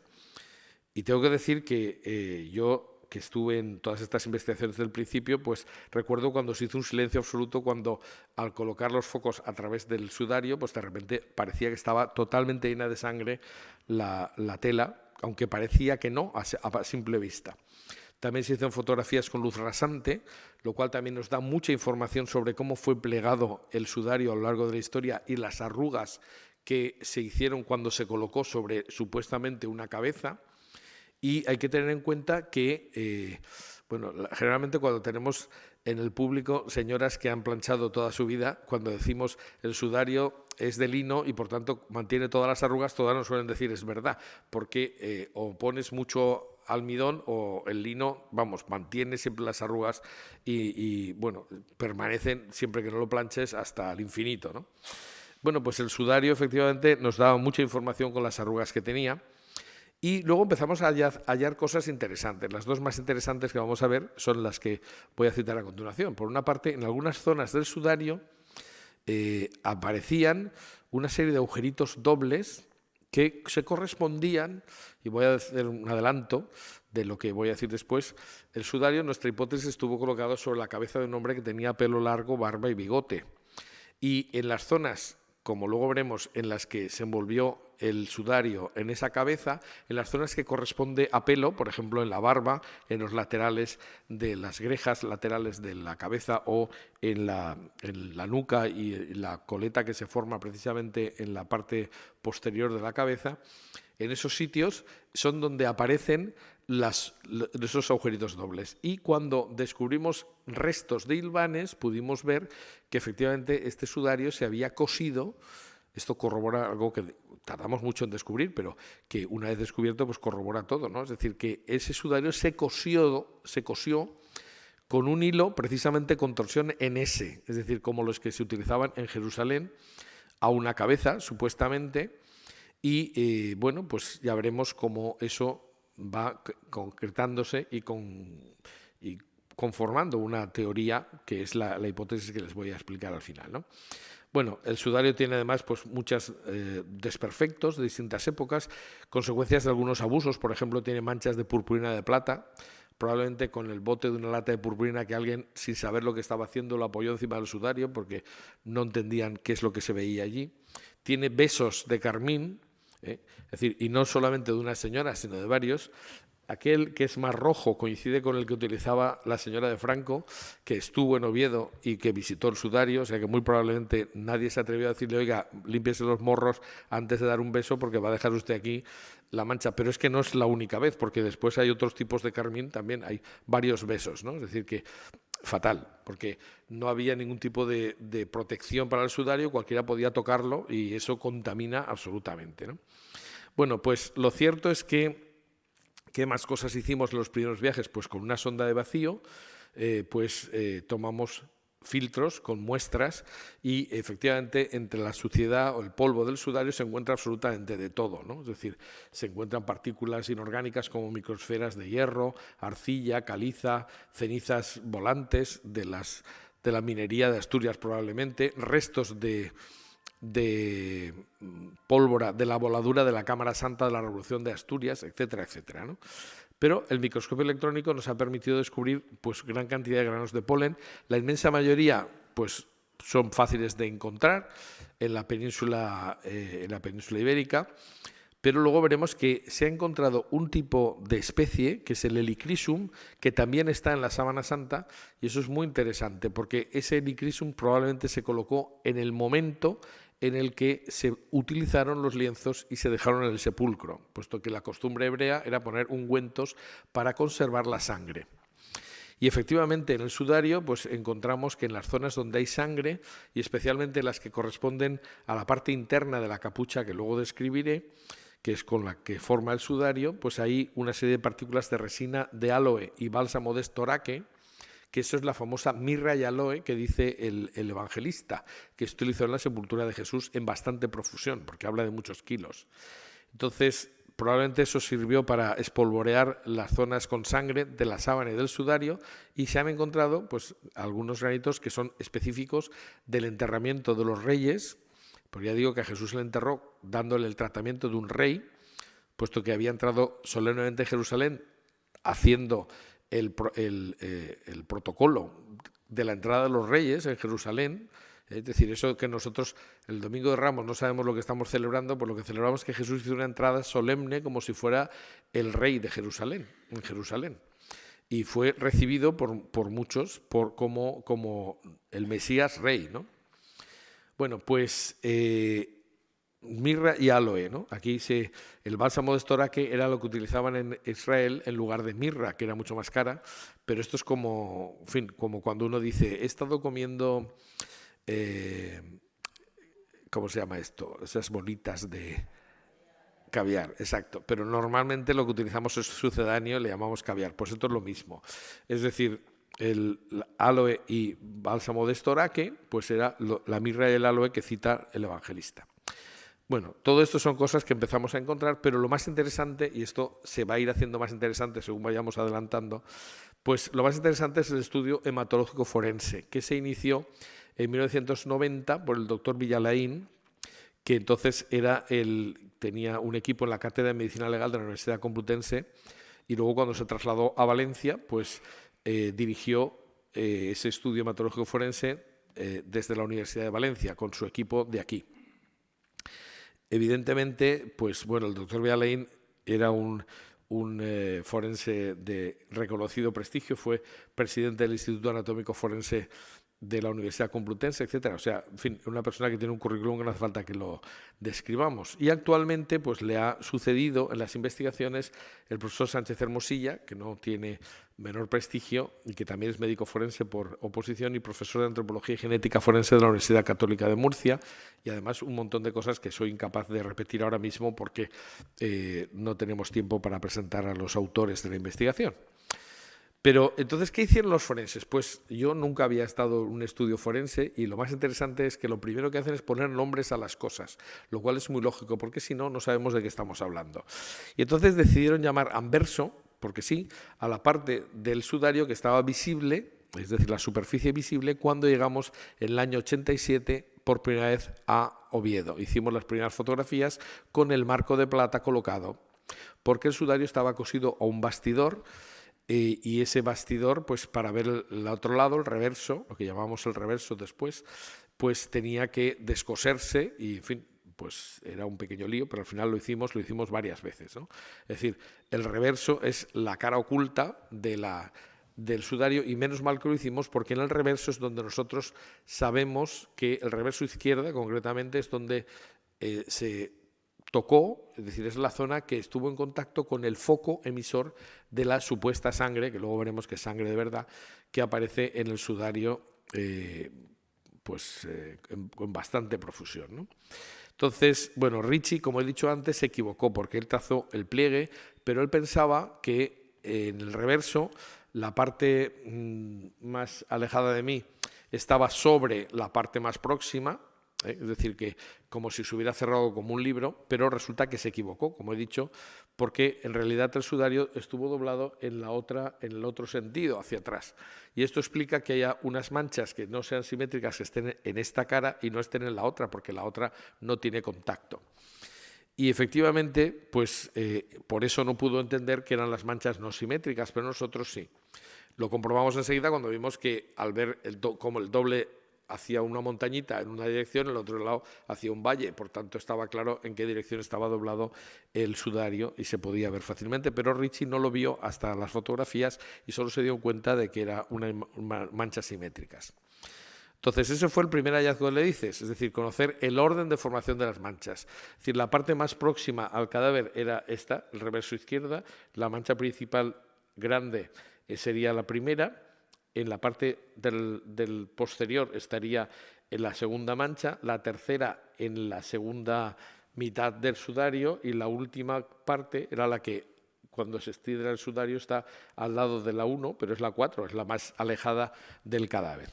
Y tengo que decir que yo, que estuve en todas estas investigaciones del principio, pues recuerdo cuando se hizo un silencio absoluto, cuando al colocar los focos a través del sudario, pues de repente parecía que estaba totalmente llena de sangre la tela, aunque parecía que no a simple vista. También se hicieron fotografías con luz rasante, lo cual también nos da mucha información sobre cómo fue plegado el sudario a lo largo de la historia y las arrugas que se hicieron cuando se colocó sobre supuestamente una cabeza. Y hay que tener en cuenta que, bueno, generalmente cuando tenemos en el público señoras que han planchado toda su vida, cuando decimos el sudario es de lino y por tanto mantiene todas las arrugas, todas nos suelen decir es verdad, porque o pones mucho almidón o el lino, vamos, mantiene siempre las arrugas y bueno, permanecen siempre que no lo planches hasta el infinito, ¿no? Bueno, pues el sudario efectivamente nos daba mucha información con las arrugas que tenía. Y luego empezamos a hallar cosas interesantes. Las dos más interesantes que vamos a ver son las que voy a citar a continuación. Por una parte, en algunas zonas del sudario aparecían una serie de agujeritos dobles que se correspondían, y voy a hacer un adelanto de lo que voy a decir después. El sudario, nuestra hipótesis, estuvo colocado sobre la cabeza de un hombre que tenía pelo largo, barba y bigote. Y en las zonas, como luego veremos, en las que se envolvió el sudario en esa cabeza, en las zonas que corresponde a pelo, por ejemplo en la barba, en los laterales de las grejas laterales de la cabeza o en la nuca y la coleta que se forma precisamente en la parte posterior de la cabeza, en esos sitios son donde aparecen esos agujeritos dobles. Y cuando descubrimos restos de hilvanes, pudimos ver que efectivamente este sudario se había cosido. Esto corrobora algo que tardamos mucho en descubrir, pero que una vez descubierto pues corrobora todo, ¿no? Es decir, que ese sudario se cosió con un hilo precisamente con torsión en S, es decir, como los que se utilizaban en Jerusalén, a una cabeza, supuestamente, y bueno, pues ya veremos cómo eso va concretándose y conformando una teoría que es la hipótesis que les voy a explicar al final, ¿no? Bueno, el sudario tiene además pues, muchos desperfectos de distintas épocas, consecuencias de algunos abusos. Por ejemplo, tiene manchas de purpurina de plata, probablemente con el bote de una lata de purpurina que alguien, sin saber lo que estaba haciendo, lo apoyó encima del sudario porque no entendían qué es lo que se veía allí. Tiene besos de carmín, es decir, y no solamente de una señora, sino de varios. Aquel que es más rojo coincide con el que utilizaba la señora de Franco, que estuvo en Oviedo y que visitó el sudario, o sea que muy probablemente nadie se atrevió a decirle, oiga, límpiese los morros antes de dar un beso porque va a dejar usted aquí la mancha. Pero es que no es la única vez, porque después hay otros tipos de carmín, también hay varios besos, ¿no? Es decir, que fatal, porque no había ningún tipo de protección para el sudario, cualquiera podía tocarlo y eso contamina absolutamente, ¿no? Bueno, pues lo cierto es que ¿qué más cosas hicimos en los primeros viajes? Pues con una sonda de vacío, tomamos filtros con muestras y efectivamente entre la suciedad o el polvo del sudario se encuentra absolutamente de todo, ¿no? Es decir, se encuentran partículas inorgánicas como microesferas de hierro, arcilla, caliza, cenizas volantes de la minería de Asturias probablemente, restos de pólvora de la voladura de la Cámara Santa de la Revolución de Asturias, etcétera, etcétera, ¿no? Pero el microscopio electrónico nos ha permitido descubrir pues gran cantidad de granos de polen. La inmensa mayoría pues son fáciles de encontrar en la península ibérica, pero luego veremos que se ha encontrado un tipo de especie, que es el Helichrysum, que también está en la Sábana Santa, y eso es muy interesante, porque ese Helichrysum probablemente se colocó en el momento en el que se utilizaron los lienzos y se dejaron en el sepulcro, puesto que la costumbre hebrea era poner ungüentos para conservar la sangre. Y efectivamente en el sudario pues encontramos que en las zonas donde hay sangre, y especialmente las que corresponden a la parte interna de la capucha que luego describiré, que es con la que forma el sudario, pues hay una serie de partículas de resina de aloe y bálsamo de estoraque, que eso es la famosa mirra y aloe que dice el evangelista, que se utilizó en la sepultura de Jesús en bastante profusión, porque habla de muchos kilos. Entonces, probablemente eso sirvió para espolvorear las zonas con sangre de la sábana y del sudario, y se han encontrado pues, algunos granitos que son específicos del enterramiento de los reyes, porque ya digo que a Jesús se le enterró dándole el tratamiento de un rey, puesto que había entrado solemnemente en Jerusalén haciendo el protocolo de la entrada de los reyes en Jerusalén. Es decir, eso que nosotros el Domingo de Ramos no sabemos lo que estamos celebrando, pues lo que celebramos es que Jesús hizo una entrada solemne como si fuera el rey de Jerusalén, en Jerusalén. Y fue recibido por muchos como el Mesías rey, ¿no? Bueno, pues mirra y aloe, ¿no? Aquí el bálsamo de estoraque era lo que utilizaban en Israel en lugar de mirra, que era mucho más cara, pero esto es como, en fin, como cuando uno dice, he estado comiendo, ¿cómo se llama esto? Esas bolitas de caviar, exacto, pero normalmente lo que utilizamos es sucedáneo, le llamamos caviar, pues esto es lo mismo, es decir, el aloe y bálsamo de estoraque, pues era la mirra y el aloe que cita el evangelista. Bueno, todo esto son cosas que empezamos a encontrar, pero lo más interesante, y esto se va a ir haciendo más interesante según vayamos adelantando, pues lo más interesante es el estudio hematológico forense, que se inició en 1990 por el doctor Villalain, que entonces tenía un equipo en la Cátedra de Medicina Legal de la Universidad Complutense, y luego cuando se trasladó a Valencia, pues dirigió ese estudio hematológico forense desde la Universidad de Valencia, con su equipo de aquí. Evidentemente, pues bueno, el doctor Villalain era un forense de reconocido prestigio, fue presidente del Instituto Anatómico Forense de la Universidad Complutense, etcétera. O sea, en fin, una persona que tiene un currículum que no hace falta que lo describamos. Y actualmente pues le ha sucedido en las investigaciones el profesor Sánchez Hermosilla, que no tiene menor prestigio y que también es médico forense por oposición y profesor de Antropología y Genética Forense de la Universidad Católica de Murcia, y además un montón de cosas que soy incapaz de repetir ahora mismo porque no tenemos tiempo para presentar a los autores de la investigación. Pero entonces, ¿qué hicieron los forenses? Pues yo nunca había estado en un estudio forense y lo más interesante es que lo primero que hacen es poner nombres a las cosas, lo cual es muy lógico porque si no, no sabemos de qué estamos hablando. Y entonces decidieron llamar anverso, porque sí, a la parte del sudario que estaba visible, es decir, la superficie visible, cuando llegamos en el año 87 por primera vez a Oviedo. Hicimos las primeras fotografías con el marco de plata colocado, porque el sudario estaba cosido a un bastidor. Y ese bastidor, pues para ver el otro lado, el reverso, lo que llamamos el reverso después, pues tenía que descoserse y, en fin, pues era un pequeño lío, pero al final lo hicimos varias veces, ¿no? Es decir, el reverso es la cara oculta del sudario, y menos mal que lo hicimos, porque en el reverso es donde nosotros sabemos que el reverso izquierda, concretamente, es donde se tocó, es decir, es la zona que estuvo en contacto con el foco emisor de la supuesta sangre, que luego veremos que es sangre de verdad, que aparece en el sudario con bastante profusión, ¿no? Entonces, bueno, Ricci, como he dicho antes, se equivocó porque él trazó el pliegue, pero él pensaba que en el reverso la parte más alejada de mí estaba sobre la parte más próxima, es decir, que como si se hubiera cerrado como un libro, pero resulta que se equivocó, como he dicho, porque en realidad el sudario estuvo doblado en el otro sentido, hacia atrás. Y esto explica que haya unas manchas que no sean simétricas, que estén en esta cara y no estén en la otra, porque la otra no tiene contacto. Y efectivamente, pues por eso no pudo entender que eran las manchas no simétricas, pero nosotros sí. Lo comprobamos enseguida cuando vimos que al ver cómo el doble hacía una montañita en una dirección, el otro lado hacía un valle, por tanto estaba claro en qué dirección estaba doblado el sudario y se podía ver fácilmente, pero Ricci no lo vio hasta las fotografías y solo se dio cuenta de que eran manchas simétricas. Entonces, ese fue el primer hallazgo de Ledices, es decir, conocer el orden de formación de las manchas. Es decir, la parte más próxima al cadáver era esta, el reverso izquierda, la mancha principal grande sería la primera, en la parte del posterior estaría en la segunda mancha, la tercera en la segunda mitad del sudario y la última parte era la que cuando se estira el sudario está al lado de la 1, pero es la 4, es la más alejada del cadáver.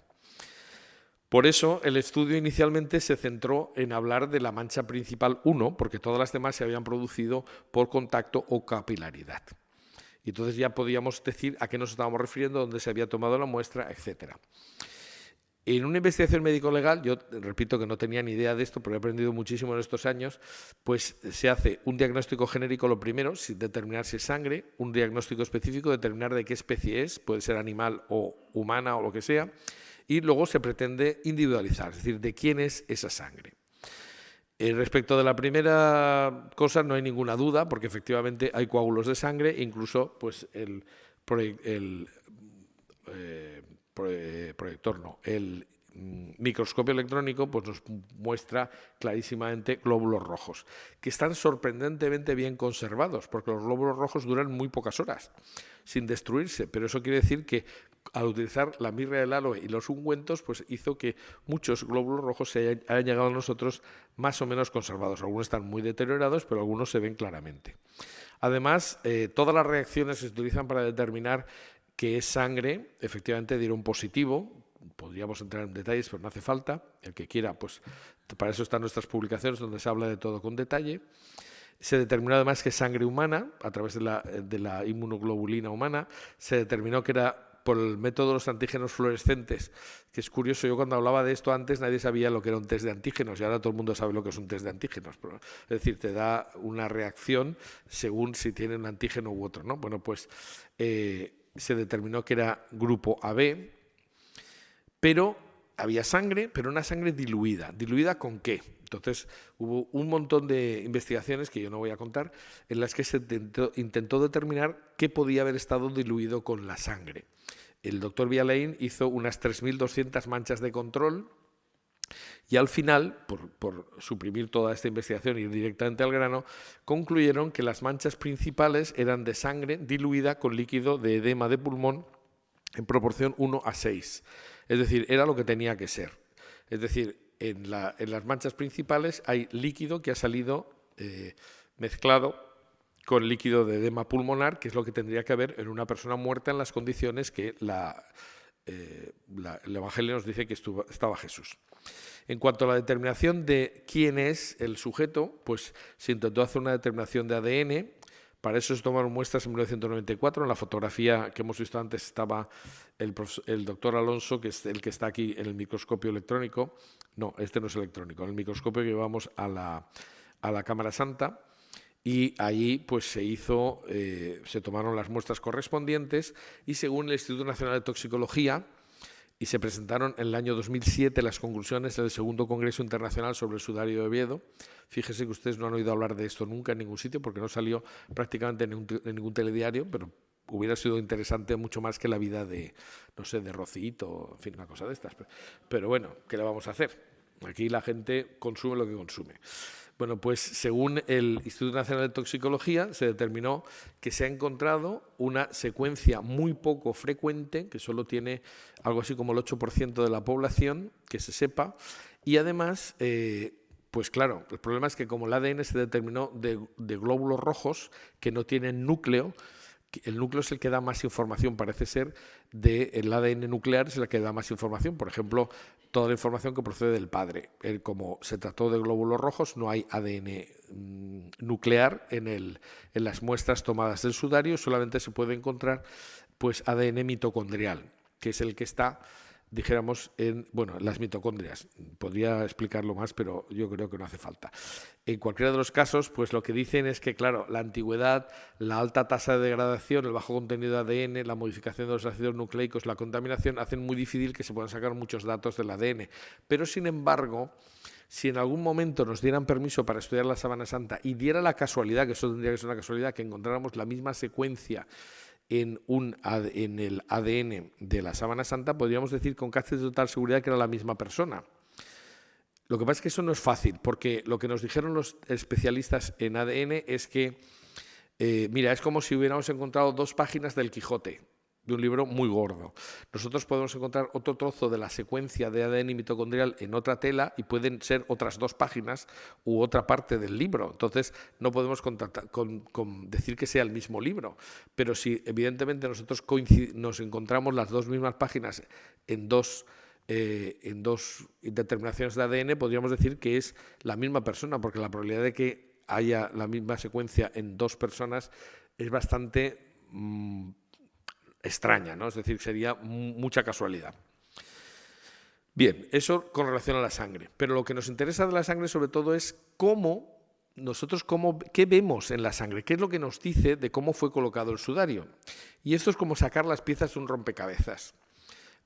Por eso el estudio inicialmente se centró en hablar de la mancha principal 1, porque todas las demás se habían producido por contacto o capilaridad. Y entonces ya podíamos decir a qué nos estábamos refiriendo, dónde se había tomado la muestra, etc. En una investigación médico-legal, yo repito que no tenía ni idea de esto, pero he aprendido muchísimo en estos años, pues se hace un diagnóstico genérico lo primero, sin determinar si es sangre, un diagnóstico específico, determinar de qué especie es, puede ser animal o humana o lo que sea, y luego se pretende individualizar, es decir, de quién es esa sangre. Respecto de la primera cosa no hay ninguna duda, porque efectivamente hay coágulos de sangre, incluso pues el microscopio electrónico pues nos muestra clarísimamente glóbulos rojos, que están sorprendentemente bien conservados, porque los glóbulos rojos duran muy pocas horas sin destruirse, pero eso quiere decir que al utilizar la mirra del aloe y los ungüentos, pues hizo que muchos glóbulos rojos hayan llegado a nosotros más o menos conservados. Algunos están muy deteriorados, pero algunos se ven claramente. Además, todas las reacciones se utilizan para determinar que es sangre, efectivamente dieron positivo. Podríamos entrar en detalles, pero no hace falta. El que quiera, pues para eso están nuestras publicaciones, donde se habla de todo con detalle. Se determinó además que es sangre humana, a través de la inmunoglobulina humana. Se determinó que era por el método de los antígenos fluorescentes, que es curioso, yo cuando hablaba de esto antes nadie sabía lo que era un test de antígenos y ahora todo el mundo sabe lo que es un test de antígenos. Es decir, te da una reacción según si tiene un antígeno u otro, ¿no? Bueno, pues se determinó que era grupo AB, pero había sangre, pero una sangre diluida. ¿Diluida con qué? Entonces hubo un montón de investigaciones, que yo no voy a contar, en las que se intentó determinar qué podía haber estado diluido con la sangre. El doctor Vialain hizo unas 3.200 manchas de control y al final, por suprimir toda esta investigación y ir directamente al grano, concluyeron que las manchas principales eran de sangre diluida con líquido de edema de pulmón en proporción 1:6. Es decir, era lo que tenía que ser. Es decir, en las manchas principales hay líquido que ha salido mezclado con líquido de edema pulmonar, que es lo que tendría que haber en una persona muerta en las condiciones que el Evangelio nos dice que estaba Jesús. En cuanto a la determinación de quién es el sujeto, pues se intentó hacer una determinación de ADN. Para eso se tomaron muestras en 1994. En la fotografía que hemos visto antes estaba el doctor Alonso, que es el que está aquí en el microscopio electrónico. No, este no es electrónico, el microscopio que llevamos a la Cámara Santa. Y allí pues se tomaron las muestras correspondientes y según el Instituto Nacional de Toxicología, y se presentaron en el año 2007 las conclusiones del segundo Congreso Internacional sobre el Sudario de Oviedo. Fíjese que ustedes no han oído hablar de esto nunca en ningún sitio porque no salió prácticamente en ningún telediario, pero hubiera sido interesante mucho más que la vida de, no sé, de Rocito, en fin, una cosa de estas. Pero bueno, ¿qué le vamos a hacer? Aquí la gente consume lo que consume. Bueno, pues según el Instituto Nacional de Toxicología se determinó que se ha encontrado una secuencia muy poco frecuente, que solo tiene algo así como el 8% de la población, que se sepa, y además, pues claro, el problema es que como el ADN se determinó de glóbulos rojos que no tienen núcleo, el núcleo es el que da más información, parece ser, del ADN nuclear es el que da más información. Por ejemplo, toda la información que procede del padre. Como se trató de glóbulos rojos, no hay ADN nuclear en las muestras tomadas del sudario, solamente se puede encontrar pues, ADN mitocondrial, que es el que está, dijéramos, en las mitocondrias. Podría explicarlo más, pero yo creo que no hace falta. En cualquiera de los casos, pues lo que dicen es que, claro, la antigüedad, la alta tasa de degradación, el bajo contenido de ADN, la modificación de los ácidos nucleicos, la contaminación, hacen muy difícil que se puedan sacar muchos datos del ADN. Pero, sin embargo, si en algún momento nos dieran permiso para estudiar la sábana santa y diera la casualidad, que eso tendría que ser una casualidad, que encontráramos la misma secuencia en el ADN de la sábana santa, podríamos decir con casi total seguridad que era la misma persona. Lo que pasa es que eso no es fácil, porque lo que nos dijeron los especialistas en ADN es que, mira, es como si hubiéramos encontrado 2 páginas del Quijote, de un libro muy gordo. Nosotros podemos encontrar otro trozo de la secuencia de ADN mitocondrial en otra tela y pueden ser otras 2 páginas u otra parte del libro. Entonces, no podemos decir que sea el mismo libro. Pero si, evidentemente, nosotros nos encontramos las 2 mismas páginas en dos determinaciones de ADN, podríamos decir que es la misma persona, porque la probabilidad de que haya la misma secuencia en 2 personas es bastante extraña, ¿no? Es decir, sería mucha casualidad. Bien, eso con relación a la sangre. Pero lo que nos interesa de la sangre sobre todo es qué vemos en la sangre, qué es lo que nos dice de cómo fue colocado el sudario. Y esto es como sacar las piezas de un rompecabezas.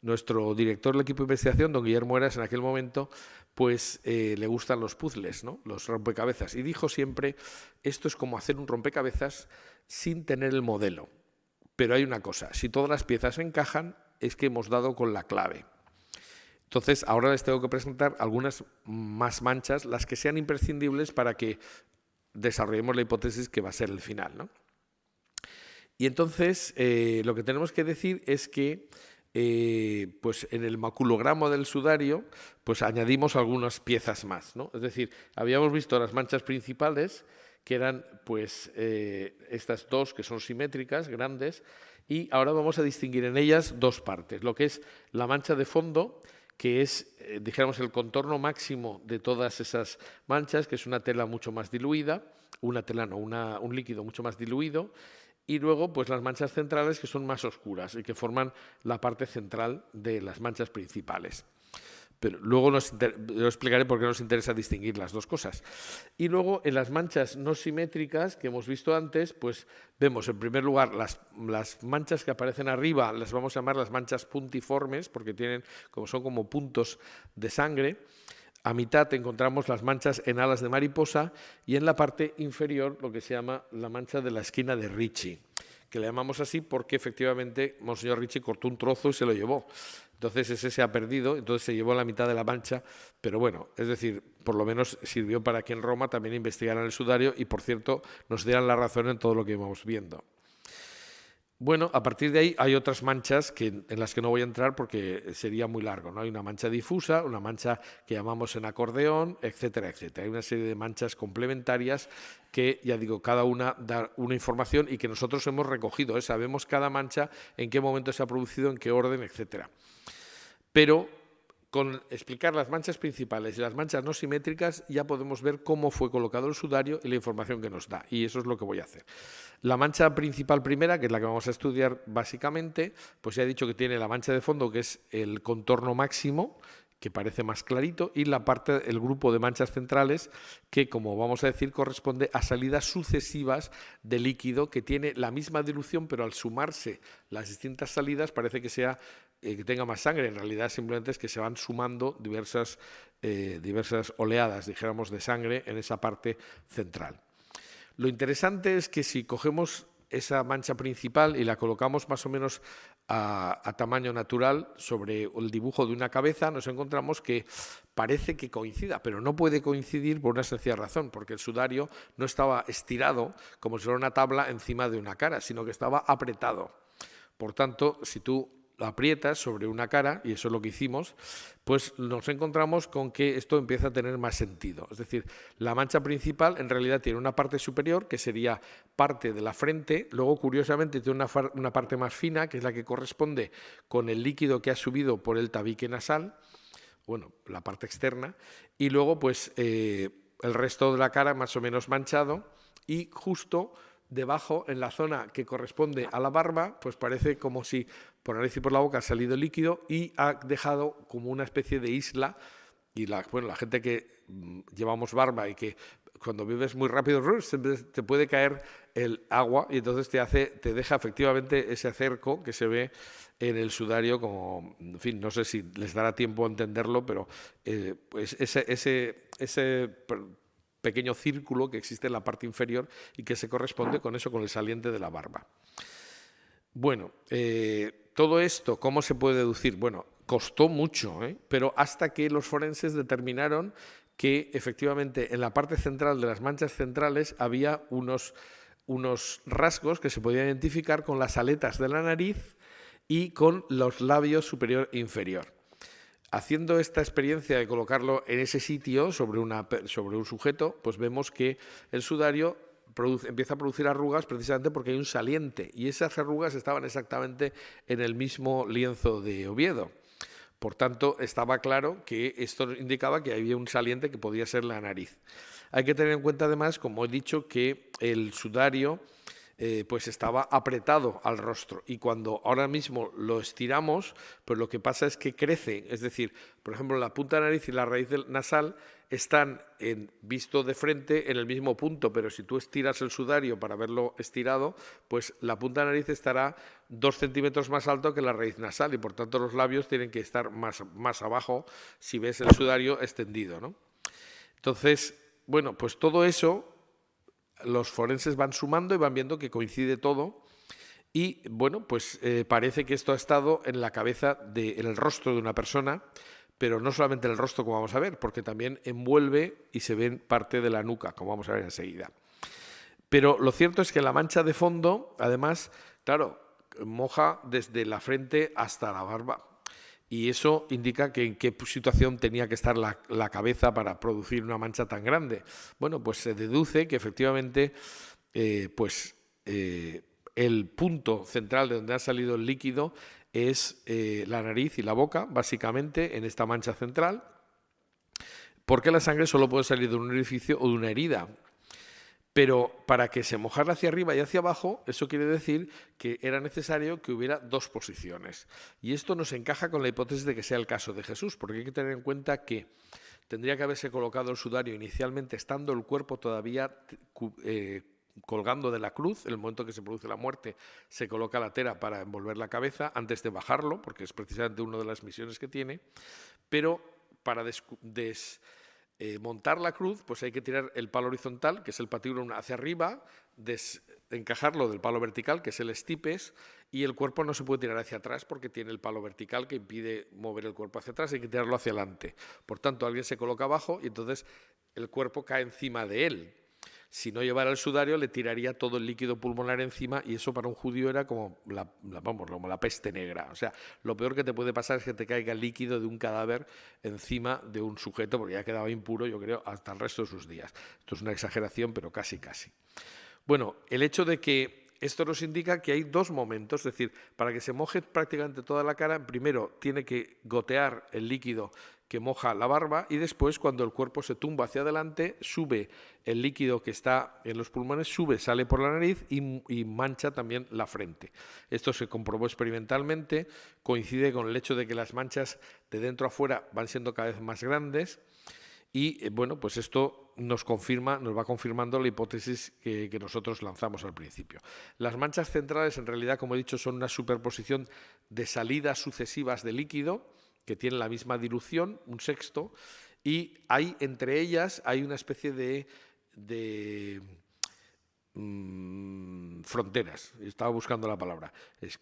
Nuestro director del equipo de investigación, don Guillermo Heras, en aquel momento, pues le gustan los puzzles, ¿no? Los rompecabezas. Y dijo siempre, esto es como hacer un rompecabezas sin tener el modelo. Pero hay una cosa, si todas las piezas encajan, es que hemos dado con la clave. Entonces, ahora les tengo que presentar algunas más manchas, las que sean imprescindibles para que desarrollemos la hipótesis que va a ser el final, ¿no? Y entonces, lo que tenemos que decir es que pues en el maculogramo del sudario pues añadimos algunas piezas más, ¿no? Es decir, habíamos visto las manchas principales, que eran pues estas 2 que son simétricas, grandes, y ahora vamos a distinguir en ellas 2 partes, lo que es la mancha de fondo, que es, dijéramos, el contorno máximo de todas esas manchas, que es una tela mucho más diluida, un líquido mucho más diluido, y luego pues las manchas centrales, que son más oscuras y que forman la parte central de las manchas principales. Pero luego yo explicaré por qué nos interesa distinguir las 2 cosas. Y luego en las manchas no simétricas que hemos visto antes, pues vemos en primer lugar las manchas que aparecen arriba, las vamos a llamar las manchas puntiformes, porque son como puntos de sangre. A mitad encontramos las manchas en alas de mariposa y en la parte inferior lo que se llama la mancha de la esquina de Ricci, que le llamamos así porque efectivamente Monseñor Ricci cortó un trozo y se lo llevó. Entonces ese se ha perdido, entonces se llevó la mitad de la mancha, pero bueno, es decir, por lo menos sirvió para que en Roma también investigaran el sudario y, por cierto, nos dieran la razón en todo lo que íbamos viendo. Bueno, a partir de ahí hay otras manchas en las que no voy a entrar porque sería muy largo, ¿no? Hay una mancha difusa, una mancha que llamamos en acordeón, etcétera, etcétera. Hay una serie de manchas complementarias que, ya digo, cada una da una información y que nosotros hemos recogido, ¿eh? Sabemos cada mancha, en qué momento se ha producido, en qué orden, etcétera. Pero con explicar las manchas principales y las manchas no simétricas ya podemos ver cómo fue colocado el sudario y la información que nos da, y eso es lo que voy a hacer. La mancha principal primera, que es la que vamos a estudiar básicamente, pues ya he dicho que tiene la mancha de fondo, que es el contorno máximo, que parece más clarito, y el grupo de manchas centrales, que, como vamos a decir, corresponde a salidas sucesivas de líquido que tiene la misma dilución, pero al sumarse las distintas salidas parece que sea que tenga más sangre, en realidad simplemente es que se van sumando diversas oleadas, dijéramos, de sangre en esa parte central. Lo interesante es que si cogemos esa mancha principal y la colocamos más o menos a tamaño natural sobre el dibujo de una cabeza, nos encontramos que parece que coincida, pero no puede coincidir por una sencilla razón, porque el sudario no estaba estirado como si fuera una tabla encima de una cara, sino que estaba apretado. Por tanto, si tú lo aprietas sobre una cara, y eso es lo que hicimos, pues nos encontramos con que esto empieza a tener más sentido. Es decir, la mancha principal en realidad tiene una parte superior, que sería parte de la frente, luego curiosamente tiene una parte más fina, que es la que corresponde con el líquido que ha subido por el tabique nasal, bueno, la parte externa, y luego pues el resto de la cara más o menos manchado, y justo debajo, en la zona que corresponde a la barba, pues parece como si por la nariz y por la boca ha salido líquido y ha dejado como una especie de isla. Y la gente que llevamos barba y que cuando bebes muy rápido te puede caer el agua y entonces te deja efectivamente ese cerco que se ve en el sudario, como, en fin, no sé si les dará tiempo a entenderlo, pero pues ese pequeño círculo que existe en la parte inferior y que se corresponde con eso, con el saliente de la barba. Bueno, todo esto, ¿cómo se puede deducir? Bueno, costó mucho, pero hasta que los forenses determinaron que efectivamente en la parte central de las manchas centrales había unos rasgos que se podían identificar con las aletas de la nariz y con los labios superior e inferior. Haciendo esta experiencia de colocarlo en ese sitio sobre un sujeto, pues vemos que el sudario empieza a producir arrugas precisamente porque hay un saliente y esas arrugas estaban exactamente en el mismo lienzo de Oviedo. Por tanto, estaba claro que esto indicaba que había un saliente que podía ser la nariz. Hay que tener en cuenta además, como he dicho, que el sudario pues estaba apretado al rostro y cuando ahora mismo lo estiramos, pues lo que pasa es que crece, es decir, por ejemplo, la punta de la nariz y la raíz nasal están visto de frente en el mismo punto, pero si tú estiras el sudario para verlo estirado, pues la punta de la nariz estará 2 centímetros más alto que la raíz nasal y por tanto los labios tienen que estar más abajo si ves el sudario extendido, ¿no? Entonces, bueno, pues todo eso los forenses van sumando y van viendo que coincide todo y, bueno, pues parece que esto ha estado en la cabeza, en el rostro de una persona, pero no solamente en el rostro, como vamos a ver, porque también envuelve y se ve parte de la nuca, como vamos a ver enseguida. Pero lo cierto es que la mancha de fondo, además, claro, moja desde la frente hasta la barba. Y eso indica que en qué situación tenía que estar la cabeza para producir una mancha tan grande. Bueno, pues se deduce que efectivamente el punto central de donde ha salido el líquido es la nariz y la boca, básicamente, en esta mancha central, porque la sangre solo puede salir de un orificio o de una herida. Pero para que se mojara hacia arriba y hacia abajo, eso quiere decir que era necesario que hubiera 2 posiciones. Y esto nos encaja con la hipótesis de que sea el caso de Jesús, porque hay que tener en cuenta que tendría que haberse colocado el sudario inicialmente estando el cuerpo todavía colgando de la cruz. En el momento que se produce la muerte, se coloca la tela para envolver la cabeza antes de bajarlo, porque es precisamente una de las misiones que tiene. Pero para montar la cruz, pues hay que tirar el palo horizontal, que es el patíbulo, hacia arriba, encajarlo del palo vertical, que es el stipes, y el cuerpo no se puede tirar hacia atrás porque tiene el palo vertical que impide mover el cuerpo hacia atrás, hay que tirarlo hacia adelante. Por tanto, alguien se coloca abajo y entonces el cuerpo cae encima de él. Si no llevara el sudario, le tiraría todo el líquido pulmonar encima y eso para un judío era como como la peste negra. O sea, lo peor que te puede pasar es que te caiga el líquido de un cadáver encima de un sujeto, porque ya quedaba impuro, yo creo, hasta el resto de sus días. Esto es una exageración, pero casi. Bueno, el hecho de que esto nos indica que hay 2 momentos, es decir, para que se moje prácticamente toda la cara, primero tiene que gotear el líquido que moja la barba y después, cuando el cuerpo se tumba hacia adelante, sube el líquido que está en los pulmones, sale por la nariz y mancha también la frente. Esto se comprobó experimentalmente, coincide con el hecho de que las manchas de dentro a fuera van siendo cada vez más grandes y, bueno, pues esto nos va confirmando la hipótesis que nosotros lanzamos al principio. Las manchas centrales, en realidad, como he dicho, son una superposición de salidas sucesivas de líquido que tienen la misma dilución, un sexto, y entre ellas hay una especie de fronteras. Estaba buscando la palabra,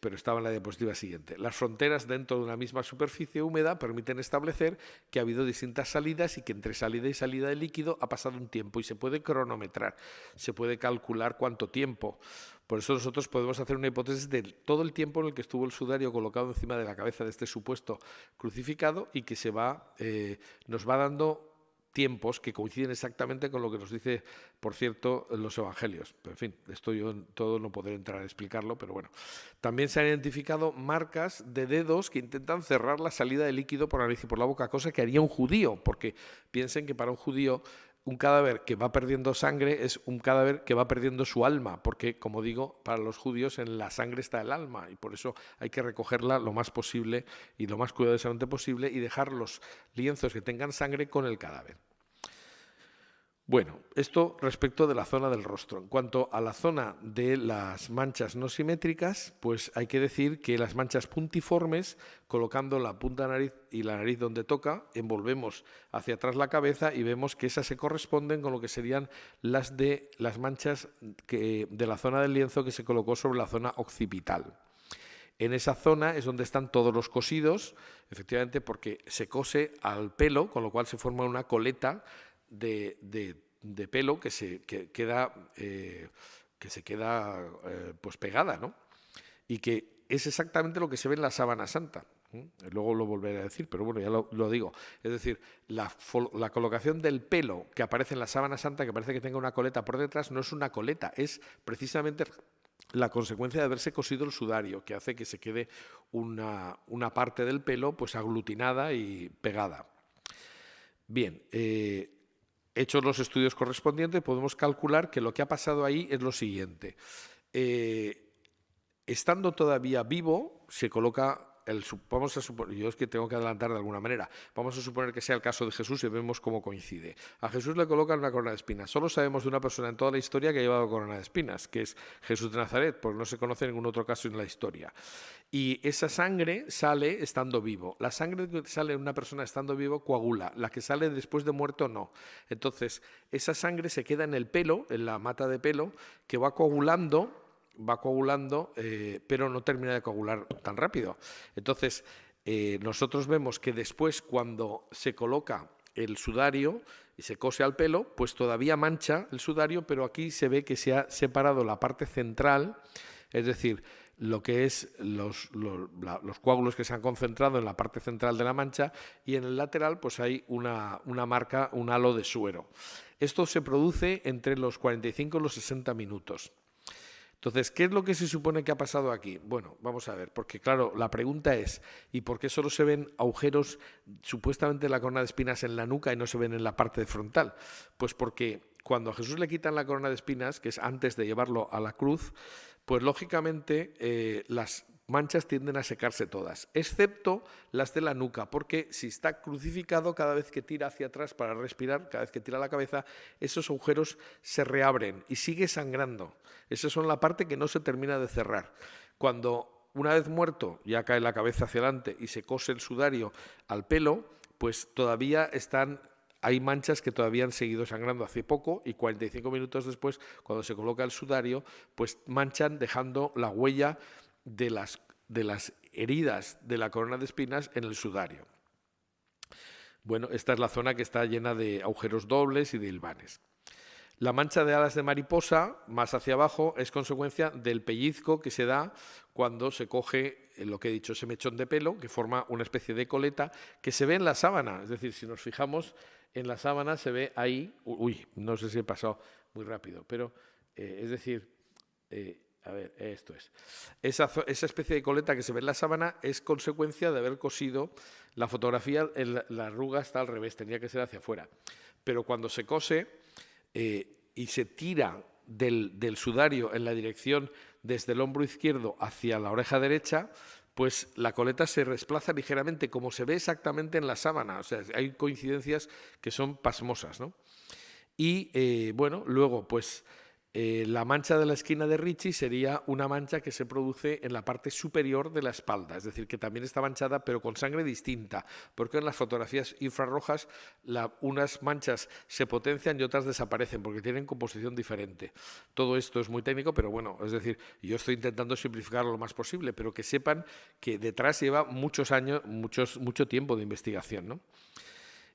pero estaba en la diapositiva siguiente. Las fronteras dentro de una misma superficie húmeda permiten establecer que ha habido distintas salidas y que entre salida y salida de líquido ha pasado un tiempo y se puede cronometrar, se puede calcular cuánto tiempo. Por eso nosotros podemos hacer una hipótesis de todo el tiempo en el que estuvo el sudario colocado encima de la cabeza de este supuesto crucificado y que nos va dando tiempos que coinciden exactamente con lo que nos dice, por cierto, los evangelios. En fin, esto yo todo no podré entrar a explicarlo, pero bueno. También se han identificado marcas de dedos que intentan cerrar la salida de líquido por la nariz y por la boca, cosa que haría un judío, porque piensen que para un judío un cadáver que va perdiendo sangre es un cadáver que va perdiendo su alma, porque, como digo, para los judíos en la sangre está el alma y por eso hay que recogerla lo más posible y lo más cuidadosamente posible y dejar los lienzos que tengan sangre con el cadáver. Bueno, esto respecto de la zona del rostro. En cuanto a la zona de las manchas no simétricas, pues hay que decir que las manchas puntiformes, colocando la punta de la nariz y la nariz donde toca, envolvemos hacia atrás la cabeza y vemos que esas se corresponden con lo que serían las manchas de la zona del lienzo que se colocó sobre la zona occipital. En esa zona es donde están todos los cosidos, efectivamente porque se cose al pelo, con lo cual se forma una coleta de pelo que se queda pues pegada, ¿no? Y que es exactamente lo que se ve en la sábana santa. Luego lo volveré a decir, pero bueno, ya lo digo. Es decir, la colocación del pelo que aparece en la sábana santa, que parece que tenga una coleta por detrás, no es una coleta, es precisamente la consecuencia de haberse cosido el sudario, que hace que se quede una parte del pelo pues aglutinada y pegada. Bien, hechos los estudios correspondientes, podemos calcular que lo que ha pasado ahí es lo siguiente. Estando todavía vivo, se coloca vamos a suponer, yo es que tengo que adelantar de alguna manera, vamos a suponer que sea el caso de Jesús y vemos cómo coincide. A Jesús le colocan una corona de espinas. Solo sabemos de una persona en toda la historia que ha llevado corona de espinas, que es Jesús de Nazaret, porque no se conoce ningún otro caso en la historia. Y esa sangre sale estando vivo. La sangre que sale en una persona estando vivo coagula, la que sale después de muerto no. Entonces, esa sangre se queda en el pelo, en la mata de pelo, que va coagulando, pero no termina de coagular tan rápido. Entonces, nosotros vemos que después, cuando se coloca el sudario y se cose al pelo, pues todavía mancha el sudario, pero aquí se ve que se ha separado la parte central, es decir, lo que es los coágulos que se han concentrado en la parte central de la mancha, y en el lateral pues hay una marca, un halo de suero. Esto se produce entre los 45 y los 60 minutos. Entonces, ¿qué es lo que se supone que ha pasado aquí? Bueno, vamos a ver, porque claro, la pregunta es, ¿y por qué solo se ven agujeros supuestamente de la corona de espinas en la nuca y no se ven en la parte frontal? Pues porque cuando a Jesús le quitan la corona de espinas, que es antes de llevarlo a la cruz, pues lógicamente las manchas tienden a secarse todas, excepto las de la nuca, porque si está crucificado, cada vez que tira hacia atrás para respirar, cada vez que tira la cabeza, esos agujeros se reabren y sigue sangrando. Esa son la parte que no se termina de cerrar. Cuando una vez muerto ya cae la cabeza hacia adelante y se cose el sudario al pelo, pues todavía hay manchas que todavía han seguido sangrando hace poco y 45 minutos después, cuando se coloca el sudario, pues manchan dejando la huella de las heridas de la corona de espinas en el sudario. Bueno, esta es la zona que está llena de agujeros dobles y de hilvanes. La mancha de alas de mariposa, más hacia abajo, es consecuencia del pellizco que se da cuando se coge lo que he dicho, ese mechón de pelo, que forma una especie de coleta que se ve en la sábana. Es decir, si nos fijamos en la sábana se ve ahí, no sé si he pasado muy rápido, pero es decir, a ver, esto es. Esa especie de coleta que se ve en la sábana es consecuencia de haber cosido la fotografía, la arruga está al revés, tenía que ser hacia afuera. Pero cuando se cose y se tira del sudario en la dirección desde el hombro izquierdo hacia la oreja derecha, pues la coleta se desplaza ligeramente, como se ve exactamente en la sábana. O sea, hay coincidencias que son pasmosas, ¿no? Y bueno, luego pues la mancha de la esquina de Ricci sería una mancha que se produce en la parte superior de la espalda, es decir, que también está manchada pero con sangre distinta, porque en las fotografías infrarrojas unas manchas se potencian y otras desaparecen porque tienen composición diferente. Todo esto es muy técnico, pero bueno, es decir, yo estoy intentando simplificarlo lo más posible, pero que sepan que detrás lleva muchos años, mucho tiempo de investigación, ¿no?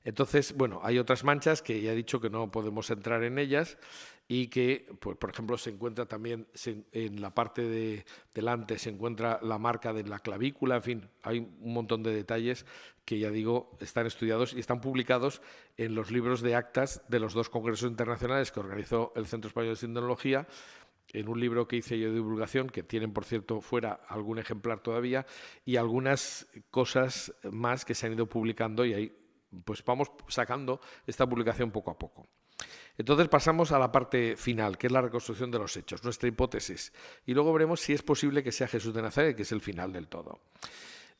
Entonces, bueno, hay otras manchas que ya he dicho que no podemos entrar en ellas y que, pues, por ejemplo, se encuentra también en la parte de delante, se encuentra la marca de la clavícula, en fin, hay un montón de detalles que, ya digo, están estudiados y están publicados en los libros de actas de los 2 congresos internacionales que organizó el Centro Español de Sindonología, en un libro que hice yo de divulgación, que tienen, por cierto, fuera algún ejemplar todavía, y algunas cosas más que se han ido publicando y ahí pues vamos sacando esta publicación poco a poco. Entonces pasamos a la parte final, que es la reconstrucción de los hechos, nuestra hipótesis. Y luego veremos si es posible que sea Jesús de Nazaret, que es el final del todo.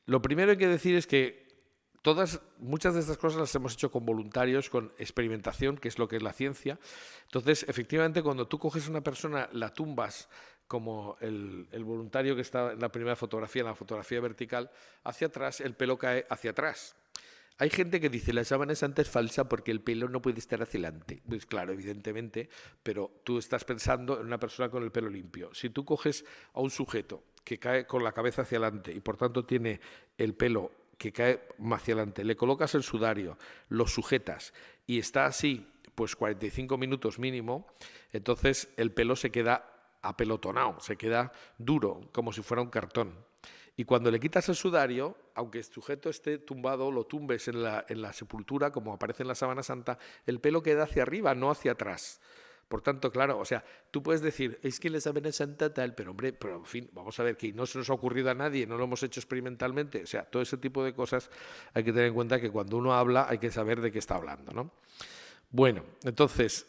Lo primero que hay que decir es que muchas de estas cosas las hemos hecho con voluntarios, con experimentación, que es lo que es la ciencia. Entonces, efectivamente, cuando tú coges a una persona, la tumbas, como el voluntario que está en la primera fotografía, en la fotografía vertical, hacia atrás, el pelo cae hacia atrás. Hay gente que dice la sábana santa es falsa porque el pelo no puede estar hacia adelante. Pues claro, evidentemente, pero tú estás pensando en una persona con el pelo limpio. Si tú coges a un sujeto que cae con la cabeza hacia adelante y por tanto tiene el pelo que cae hacia adelante, le colocas el sudario, lo sujetas y está así pues 45 minutos mínimo, entonces el pelo se queda apelotonado, se queda duro, como si fuera un cartón. Y cuando le quitas el sudario, aunque el sujeto esté tumbado, lo tumbes en la sepultura, como aparece en la sábana santa, el pelo queda hacia arriba, no hacia atrás. Por tanto, claro, o sea, tú puedes decir, es que la sábana santa tal, pero hombre, pero en fin, vamos a ver que no se nos ha ocurrido a nadie, no lo hemos hecho experimentalmente. O sea, todo ese tipo de cosas hay que tener en cuenta que cuando uno habla hay que saber de qué está hablando, ¿no? Bueno, entonces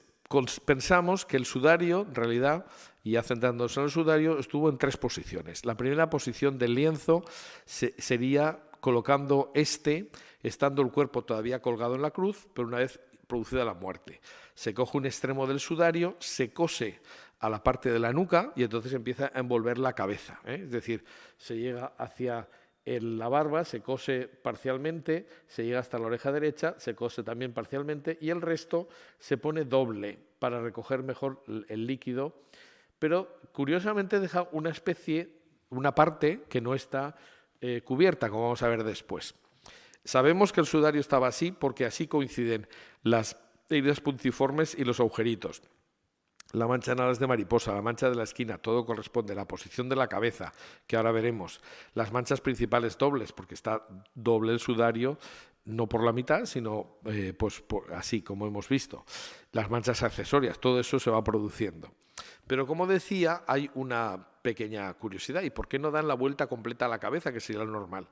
pensamos que el sudario, en realidad, y ya centrándonos en el sudario, estuvo en 3 posiciones. La primera posición del lienzo sería colocando estando el cuerpo todavía colgado en la cruz, pero una vez producida la muerte. Se coge un extremo del sudario, se cose a la parte de la nuca y entonces empieza a envolver la cabeza, ¿eh? Es decir, se llega hacia la barba, se cose parcialmente, se llega hasta la oreja derecha, se cose también parcialmente y el resto se pone doble para recoger mejor el líquido, pero curiosamente deja una parte que no está cubierta, como vamos a ver después. Sabemos que el sudario estaba así porque así coinciden las heridas puntiformes y los agujeritos. La mancha en alas de mariposa, la mancha de la esquina, todo corresponde a la posición de la cabeza, que ahora veremos. Las manchas principales dobles, porque está doble el sudario, no por la mitad, sino así como hemos visto. Las manchas accesorias, todo eso se va produciendo. Pero como decía, hay una pequeña curiosidad. ¿Y por qué no dan la vuelta completa a la cabeza, que sería lo normal?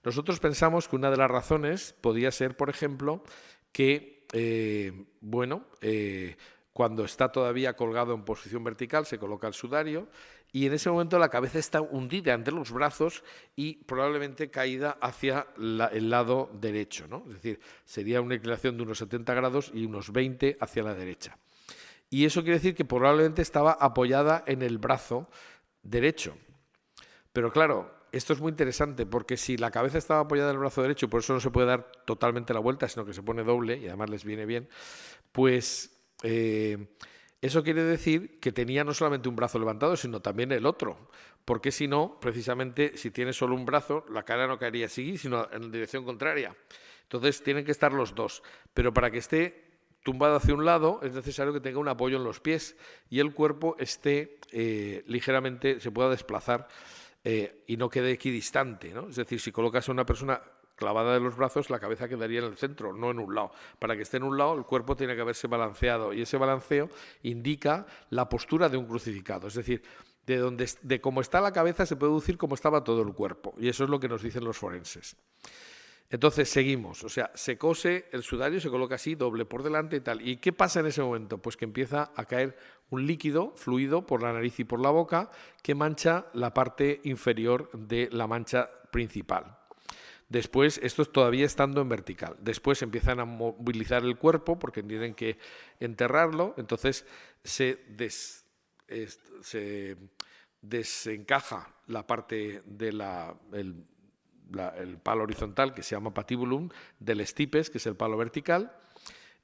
Nosotros pensamos que una de las razones podía ser, por ejemplo, que, cuando está todavía colgado en posición vertical, se coloca el sudario y en ese momento la cabeza está hundida entre los brazos y probablemente caída hacia el lado derecho, ¿no? Es decir, sería una inclinación de unos 70 grados y unos 20 hacia la derecha. Y eso quiere decir que probablemente estaba apoyada en el brazo derecho. Pero claro, esto es muy interesante porque si la cabeza estaba apoyada en el brazo derecho, por eso no se puede dar totalmente la vuelta, sino que se pone doble y además les viene bien, pues eso quiere decir que tenía no solamente un brazo levantado, sino también el otro, porque si no, precisamente, si tiene solo un brazo, la cara no caería así, sino en dirección contraria. Entonces tienen que estar los dos, pero para que esté tumbado hacia un lado es necesario que tenga un apoyo en los pies y el cuerpo esté ligeramente, se pueda desplazar y no quede equidistante, ¿no? Es decir, si colocas a una persona clavada de los brazos, la cabeza quedaría en el centro, no en un lado. Para que esté en un lado, el cuerpo tiene que haberse balanceado y ese balanceo indica la postura de un crucificado. Es decir, de cómo está la cabeza se puede deducir cómo estaba todo el cuerpo y eso es lo que nos dicen los forenses. Entonces seguimos, o sea, se cose el sudario, se coloca así, doble por delante y tal. ¿Y qué pasa en ese momento? Pues que empieza a caer un líquido, fluido, por la nariz y por la boca, que mancha la parte inferior de la mancha principal. Después, esto es todavía estando en vertical. Después empiezan a movilizar el cuerpo porque tienen que enterrarlo, entonces se desencaja la parte del palo horizontal, que se llama patibulum, del stipes, que es el palo vertical.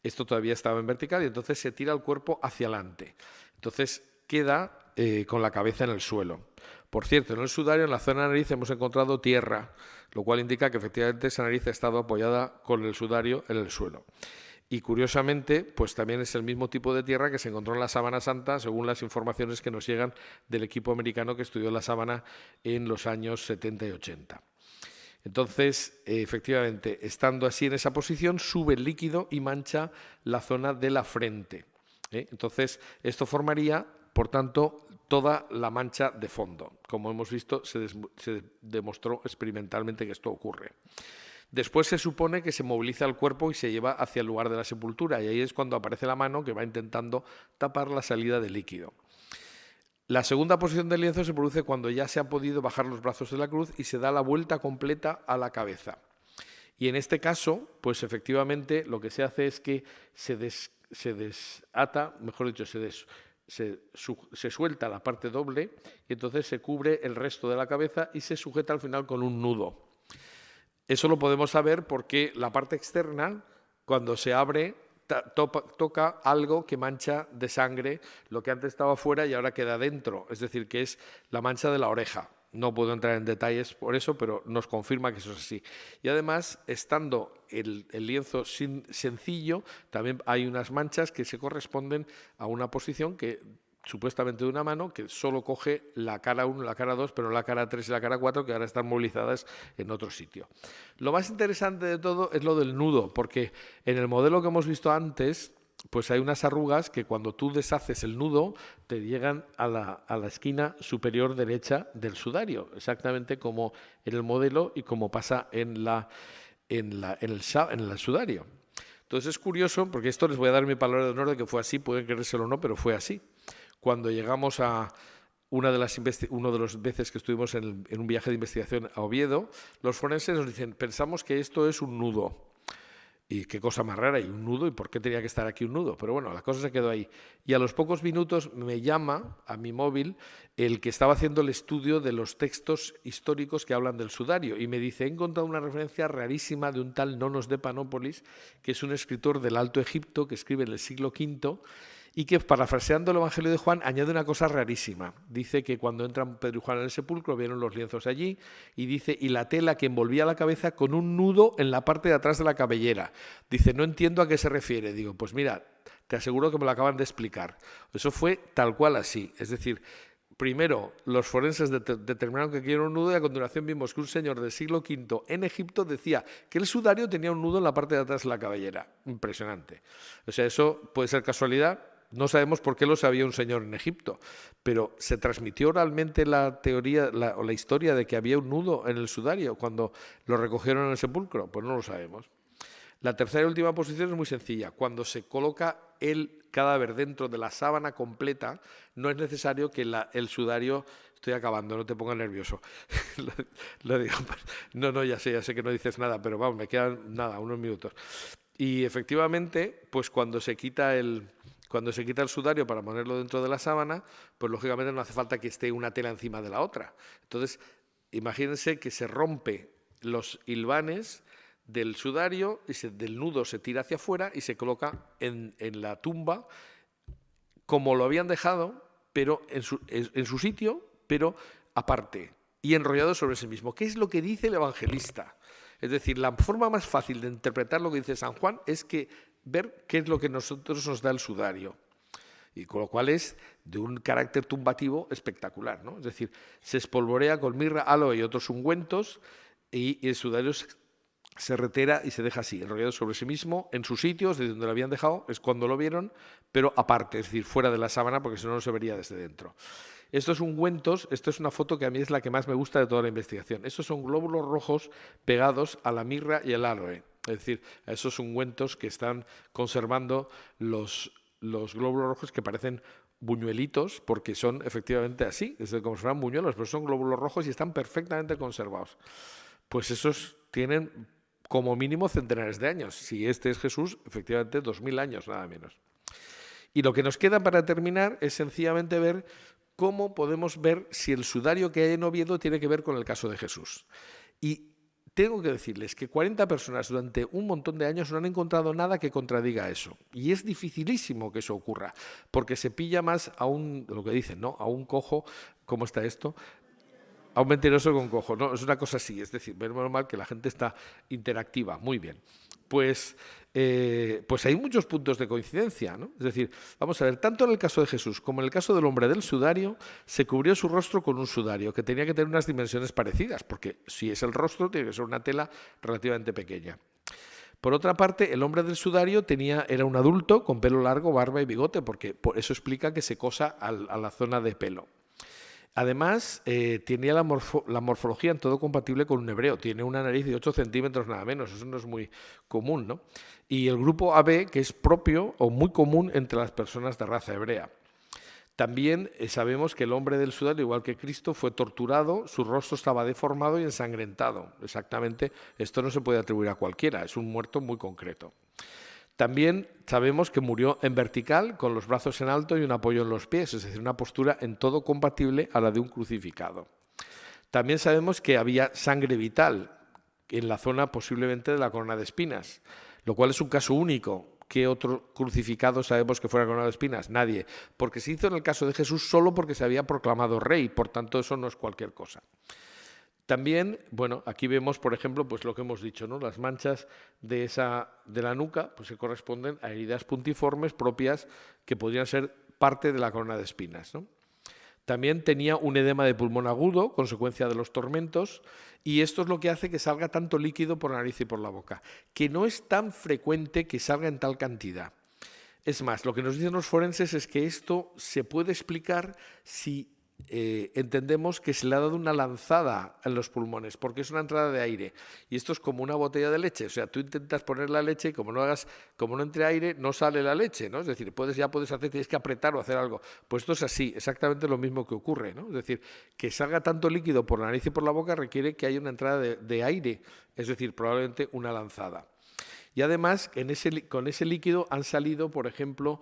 Esto todavía estaba en vertical y entonces se tira el cuerpo hacia adelante. Entonces queda con la cabeza en el suelo. Por cierto, en el sudario, en la zona de nariz, hemos encontrado tierra, lo cual indica que efectivamente esa nariz ha estado apoyada con el sudario en el suelo. Y curiosamente, pues también es el mismo tipo de tierra que se encontró en la sábana santa, según las informaciones que nos llegan del equipo americano que estudió la sábana en los años 70 y 80. Entonces, efectivamente, estando así en esa posición, sube el líquido y mancha la zona de la frente. Entonces, esto formaría, por tanto, toda la mancha de fondo. Como hemos visto, se demostró experimentalmente que esto ocurre. Después se supone que se moviliza el cuerpo y se lleva hacia el lugar de la sepultura, y ahí es cuando aparece la mano que va intentando tapar la salida del líquido. La segunda posición del lienzo se produce cuando ya se ha podido bajar los brazos de la cruz y se da la vuelta completa a la cabeza. Y en este caso, pues efectivamente lo que se hace es que se desata, mejor dicho, se suelta la parte doble y entonces se cubre el resto de la cabeza y se sujeta al final con un nudo. Eso lo podemos saber porque la parte externa, cuando se abre, toca algo que mancha de sangre lo que antes estaba fuera y ahora queda dentro, es decir, que es la mancha de la oreja. No puedo entrar en detalles por eso, pero nos confirma que eso es así. Y además, estando el lienzo sencillo, también hay unas manchas que se corresponden a una posición que supuestamente de una mano que solo coge la cara 1, la cara 2, pero no la cara 3 y la cara 4, que ahora están movilizadas en otro sitio. Lo más interesante de todo es lo del nudo, porque en el modelo que hemos visto antes, pues hay unas arrugas que cuando tú deshaces el nudo te llegan a la esquina superior derecha del sudario, exactamente como en el modelo y como pasa en el sudario. Entonces es curioso, porque esto les voy a dar mi palabra de honor de que fue así, pueden creérselo o no, pero fue así. Cuando llegamos a una de las veces que estuvimos en un viaje de investigación a Oviedo, los forenses nos dicen, pensamos que esto es un nudo. Y qué cosa más rara, y un nudo, y por qué tenía que estar aquí un nudo. Pero bueno, la cosa se quedó ahí. Y a los pocos minutos me llama a mi móvil el que estaba haciendo el estudio de los textos históricos que hablan del sudario y me dice, he encontrado una referencia rarísima de un tal Nonos de Panópolis, que es un escritor del Alto Egipto que escribe en el siglo V y que, parafraseando el Evangelio de Juan, añade una cosa rarísima. Dice que cuando entran Pedro y Juan en el sepulcro, vieron los lienzos allí, y dice, y la tela que envolvía la cabeza con un nudo en la parte de atrás de la cabellera. Dice, no entiendo a qué se refiere. Digo, pues mira, te aseguro que me lo acaban de explicar. Eso fue tal cual así. Es decir, primero los forenses determinaron que querían un nudo y a continuación vimos que un señor del siglo V en Egipto decía que el sudario tenía un nudo en la parte de atrás de la cabellera. Impresionante. O sea, eso puede ser casualidad. No sabemos por qué lo sabía un señor en Egipto, pero ¿se transmitió oralmente la teoría o la historia de que había un nudo en el sudario cuando lo recogieron en el sepulcro? Pues no lo sabemos. La tercera y última posición es muy sencilla. Cuando se coloca el cadáver dentro de la sábana completa, no es necesario que el sudario... Estoy acabando, no te pongas nervioso. Lo digo, no, ya sé que no dices nada, pero vamos, me quedan unos minutos. Y efectivamente, pues cuando se quita el sudario para ponerlo dentro de la sábana, pues lógicamente no hace falta que esté una tela encima de la otra. Entonces, imagínense que se rompe los hilvanes del sudario y del nudo se tira hacia afuera y se coloca en la tumba como lo habían dejado, pero en su sitio, pero aparte y enrollado sobre sí mismo. ¿Qué es lo que dice el evangelista? Es decir, la forma más fácil de interpretar lo que dice San Juan es que ver qué es lo que nosotros nos da el sudario. Y con lo cual es de un carácter tumbativo espectacular, ¿no? Es decir, se espolvorea con mirra, aloe y otros ungüentos y el sudario se retera y se deja así, enrollado sobre sí mismo, en sus sitios, desde donde lo habían dejado, es cuando lo vieron, pero aparte, es decir, fuera de la sábana, porque si no, no se vería desde dentro. Estos ungüentos, esto es una foto que a mí es la que más me gusta de toda la investigación. Estos son glóbulos rojos pegados a la mirra y el aloe. Es decir, a esos ungüentos que están conservando los glóbulos rojos que parecen buñuelitos, porque son efectivamente así, es como si fueran buñuelos, pero son glóbulos rojos y están perfectamente conservados. Pues esos tienen como mínimo centenares de años. Si este es Jesús, efectivamente 2000 años, nada menos. Y lo que nos queda para terminar es sencillamente ver cómo podemos ver si el sudario que hay en Oviedo tiene que ver con el caso de Jesús. Y tengo que decirles que 40 personas durante un montón de años no han encontrado nada que contradiga eso. Y es dificilísimo que eso ocurra, porque se pilla más a lo que dicen, ¿no? A un cojo, ¿cómo está esto? A un mentiroso con cojo, ¿no? Es una cosa así, es decir, menos mal que la gente está interactiva, muy bien. Pues hay muchos puntos de coincidencia, ¿no? Es decir, vamos a ver, tanto en el caso de Jesús como en el caso del hombre del sudario, se cubrió su rostro con un sudario que tenía que tener unas dimensiones parecidas, porque si es el rostro, tiene que ser una tela relativamente pequeña. Por otra parte, el hombre del sudario era un adulto con pelo largo, barba y bigote, porque por eso explica que se cosa a la zona de pelo. Además, tenía la morfología en todo compatible con un hebreo. Tiene una nariz de 8 centímetros nada menos. Eso no es muy común, ¿no? Y el grupo AB, que es propio o muy común entre las personas de raza hebrea. También sabemos que el hombre del sudario, igual que Cristo, fue torturado, su rostro estaba deformado y ensangrentado. Exactamente, esto no se puede atribuir a cualquiera, es un muerto muy concreto. También sabemos que murió en vertical, con los brazos en alto y un apoyo en los pies, es decir, una postura en todo compatible a la de un crucificado. También sabemos que había sangre vital en la zona posiblemente de la corona de espinas, lo cual es un caso único. ¿Qué otro crucificado sabemos que fuera corona de espinas? Nadie, porque se hizo en el caso de Jesús solo porque se había proclamado rey, por tanto eso no es cualquier cosa. También, bueno, aquí vemos, por ejemplo, pues lo que hemos dicho, ¿no? Las manchas de la nuca pues se corresponden a heridas puntiformes propias que podrían ser parte de la corona de espinas, ¿no? También tenía un edema de pulmón agudo, consecuencia de los tormentos, y esto es lo que hace que salga tanto líquido por la nariz y por la boca, que no es tan frecuente que salga en tal cantidad. Es más, lo que nos dicen los forenses es que esto se puede explicar si entendemos que se le ha dado una lanzada en los pulmones, porque es una entrada de aire. Y esto es como una botella de leche. O sea, tú intentas poner la leche y como no entre aire, no sale la leche, ¿no? Es decir, tienes que apretar o hacer algo. Pues esto es así, exactamente lo mismo que ocurre, ¿no? Es decir, que salga tanto líquido por la nariz y por la boca requiere que haya una entrada de aire, es decir, probablemente una lanzada. Y además, con ese líquido han salido, por ejemplo,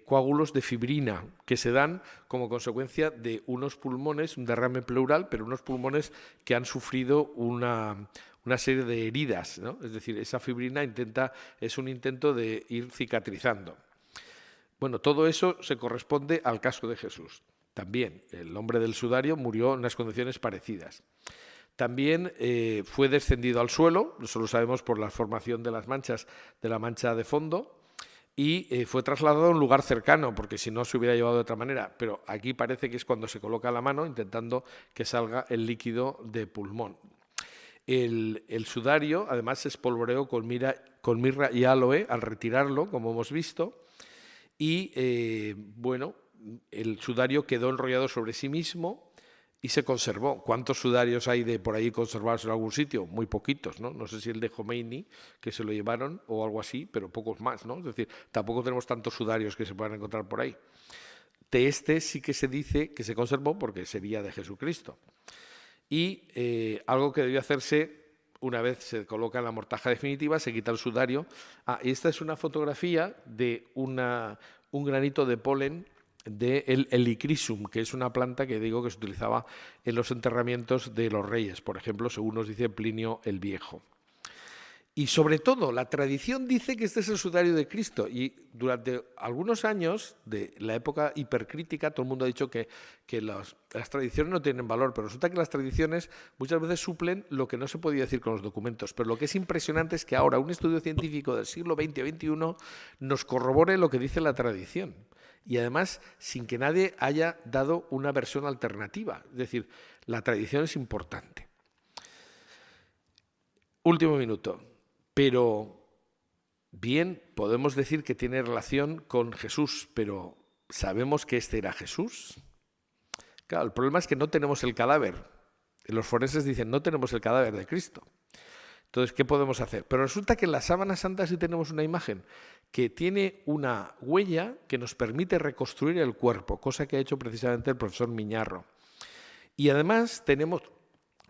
coágulos de fibrina, que se dan como consecuencia de unos pulmones, un derrame pleural, pero unos pulmones que han sufrido una serie de heridas, ¿no? Es decir, esa fibrina es un intento de ir cicatrizando. Bueno, todo eso se corresponde al caso de Jesús. También, el hombre del sudario murió en unas condiciones parecidas. También fue descendido al suelo, eso lo sabemos por la formación de las manchas, de la mancha de fondo, y fue trasladado a un lugar cercano, porque si no se hubiera llevado de otra manera. Pero aquí parece que es cuando se coloca la mano intentando que salga el líquido de pulmón. El sudario, además, se espolvoreó con mirra y aloe al retirarlo, como hemos visto, y bueno, el sudario quedó enrollado sobre sí mismo y se conservó. ¿Cuántos sudarios hay de por ahí conservados en algún sitio? Muy poquitos, ¿no? No sé si el de Jomeini, que se lo llevaron, o algo así, pero pocos más, ¿no? Es decir, tampoco tenemos tantos sudarios que se puedan encontrar por ahí. De este sí que se dice que se conservó porque sería de Jesucristo. Y algo que debió hacerse una vez se coloca en la mortaja definitiva, se quita el sudario. Esta es una fotografía de un granito de polen del Helichrysum, que es una planta que digo que se utilizaba en los enterramientos de los reyes, por ejemplo, según nos dice Plinio el Viejo. Y sobre todo, la tradición dice que este es el sudario de Cristo, y durante algunos años de la época hipercrítica todo el mundo ha dicho que las tradiciones no tienen valor, pero resulta que las tradiciones muchas veces suplen lo que no se podía decir con los documentos. Pero lo que es impresionante es que ahora un estudio científico del siglo XX o XXI nos corrobore lo que dice la tradición. Y además, sin que nadie haya dado una versión alternativa. Es decir, la tradición es importante. Último minuto. Pero, bien, podemos decir que tiene relación con Jesús, pero ¿sabemos que este era Jesús? Claro, el problema es que no tenemos el cadáver. Los forenses dicen, no tenemos el cadáver de Cristo. Entonces, ¿qué podemos hacer? Pero resulta que en la sábana santa sí tenemos una imagen que tiene una huella que nos permite reconstruir el cuerpo, cosa que ha hecho precisamente el profesor Miñarro. Y además tenemos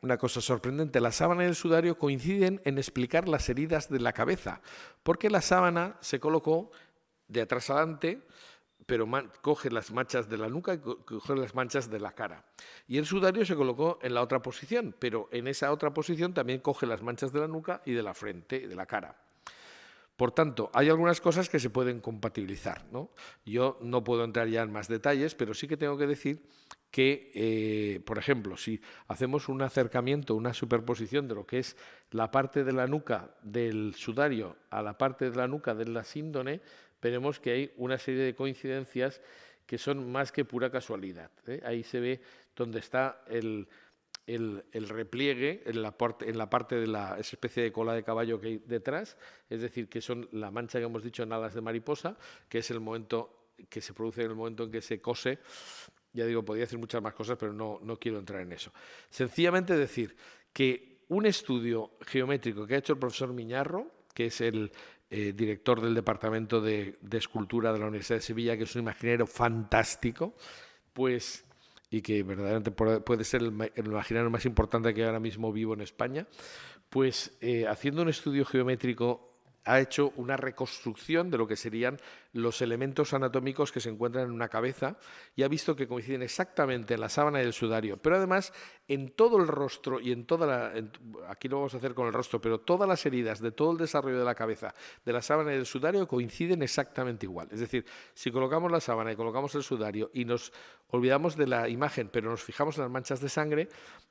una cosa sorprendente, la sábana y el sudario coinciden en explicar las heridas de la cabeza, porque la sábana se colocó de atrás adelante, pero coge las manchas de la nuca y coge las manchas de la cara. Y el sudario se colocó en la otra posición, pero en esa otra posición también coge las manchas de la nuca y de la frente y de la cara. Por tanto, hay algunas cosas que se pueden compatibilizar, ¿no? Yo no puedo entrar ya en más detalles, pero sí que tengo que decir que, por ejemplo, si hacemos un acercamiento, una superposición de lo que es la parte de la nuca del sudario a la parte de la nuca de la síndone, veremos que hay una serie de coincidencias que son más que pura casualidad, ¿eh? Ahí se ve donde está el repliegue en la parte de esa especie de cola de caballo que hay detrás, es decir, que son la mancha que hemos dicho en alas de mariposa, que es el momento que se produce en el momento en que se cose. Ya digo, podría decir muchas más cosas, pero no quiero entrar en eso. Sencillamente decir que un estudio geométrico que ha hecho el profesor Miñarro, que es el director del Departamento de Escultura de la Universidad de Sevilla, que es un imaginero fantástico, pues, y que verdaderamente puede ser el imaginario más importante que hay ahora mismo vivo en España, pues haciendo un estudio geométrico ha hecho una reconstrucción de lo que serían los elementos anatómicos que se encuentran en una cabeza y ha visto que coinciden exactamente en la sábana y el sudario, pero además en todo el rostro y en aquí lo vamos a hacer con el rostro, pero todas las heridas de todo el desarrollo de la cabeza, de la sábana y del sudario coinciden exactamente igual. Es decir, si colocamos la sábana y colocamos el sudario y nos olvidamos de la imagen, pero nos fijamos en las manchas de sangre,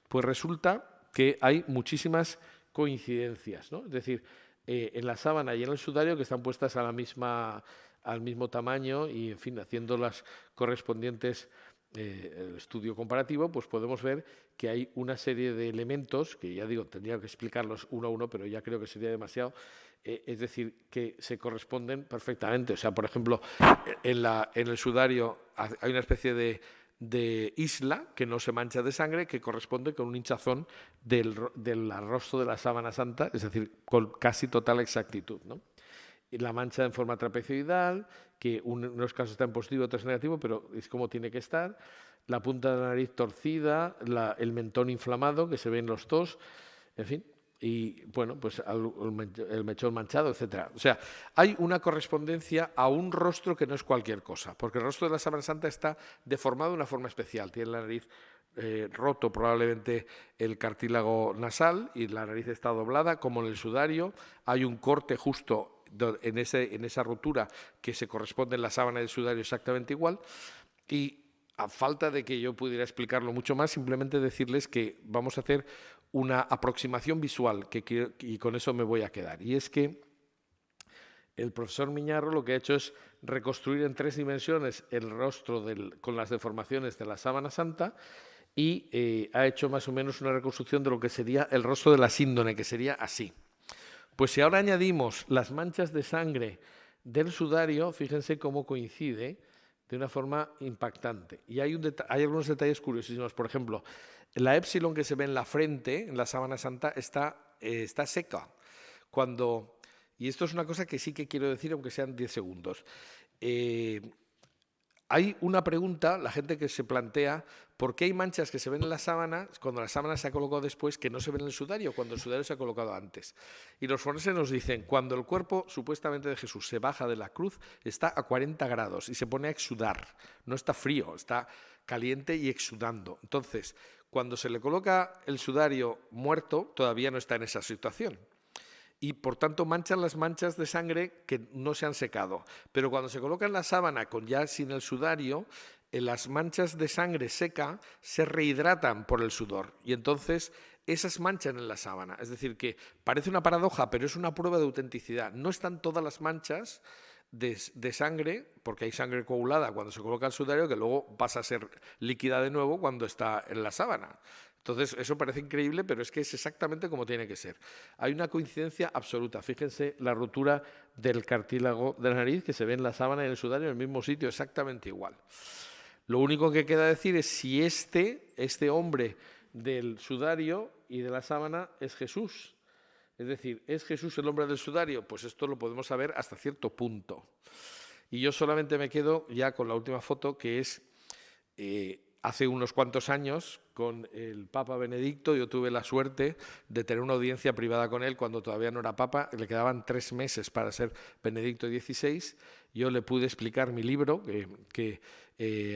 pues resulta que hay muchísimas coincidencias, ¿no? Es decir, en la sábana y en el sudario que están puestas al mismo tamaño y, en fin, haciendo las correspondientes el estudio comparativo, pues podemos ver que hay una serie de elementos, que ya digo, tendría que explicarlos uno a uno, pero ya creo que sería demasiado, es decir, que se corresponden perfectamente. O sea, por ejemplo, en el sudario hay una especie de isla que no se mancha de sangre, que corresponde con un hinchazón del rostro de la sábana santa, es decir, con casi total exactitud, ¿no? Y la mancha en forma trapezoidal, que en unos casos está en positivo, otros en negativo, pero es como tiene que estar. La punta de la nariz torcida, el mentón inflamado, que se ven los dos, en fin. Y, bueno, pues el mechón manchado, etcétera. O sea, hay una correspondencia a un rostro que no es cualquier cosa, porque el rostro de la sábana santa está deformado de una forma especial. Tiene la nariz roto probablemente el cartílago nasal y la nariz está doblada, como en el sudario. Hay un corte justo en esa rotura que se corresponde en la sábana del sudario exactamente igual. Y a falta de que yo pudiera explicarlo mucho más, simplemente decirles que vamos a hacer una aproximación visual y con eso me voy a quedar. Y es que el profesor Miñarro lo que ha hecho es reconstruir en 3 dimensiones el rostro con las deformaciones de la sábana santa y ha hecho más o menos una reconstrucción de lo que sería el rostro de la síndone, que sería así. Pues si ahora añadimos las manchas de sangre del sudario, fíjense cómo coincide de una forma impactante. Y hay algunos detalles curiosísimos. Por ejemplo, la épsilon que se ve en la frente, en la sábana santa, está seca. Y esto es una cosa que sí que quiero decir, aunque sean 10 segundos. Hay una pregunta, la gente que se plantea, ¿por qué hay manchas que se ven en la sábana cuando la sábana se ha colocado después que no se ven en el sudario, cuando el sudario se ha colocado antes? Y los forenses nos dicen, cuando el cuerpo supuestamente de Jesús se baja de la cruz, está a 40 grados y se pone a exudar. No está frío, está caliente y exudando. Entonces, cuando se le coloca el sudario muerto, todavía no está en esa situación. Y por tanto manchan las manchas de sangre que no se han secado. Pero cuando se coloca en la sábana ya sin el sudario, las manchas de sangre seca se rehidratan por el sudor y entonces esas manchan en la sábana. Es decir, que parece una paradoja, pero es una prueba de autenticidad. No están todas las manchas de sangre, porque hay sangre coagulada cuando se coloca el sudario, que luego pasa a ser líquida de nuevo cuando está en la sábana. Entonces, eso parece increíble, pero es que es exactamente como tiene que ser. Hay una coincidencia absoluta. Fíjense la rotura del cartílago de la nariz que se ve en la sábana y en el sudario en el mismo sitio, exactamente igual. Lo único que queda decir es si este hombre del sudario y de la sábana es Jesús. Es decir, ¿es Jesús el hombre del sudario? Pues esto lo podemos saber hasta cierto punto. Y yo solamente me quedo ya con la última foto, que es hace unos cuantos años, con el Papa Benedicto. Yo tuve la suerte de tener una audiencia privada con él cuando todavía no era Papa, le quedaban 3 meses para ser Benedicto XVI. Yo le pude explicar mi libro que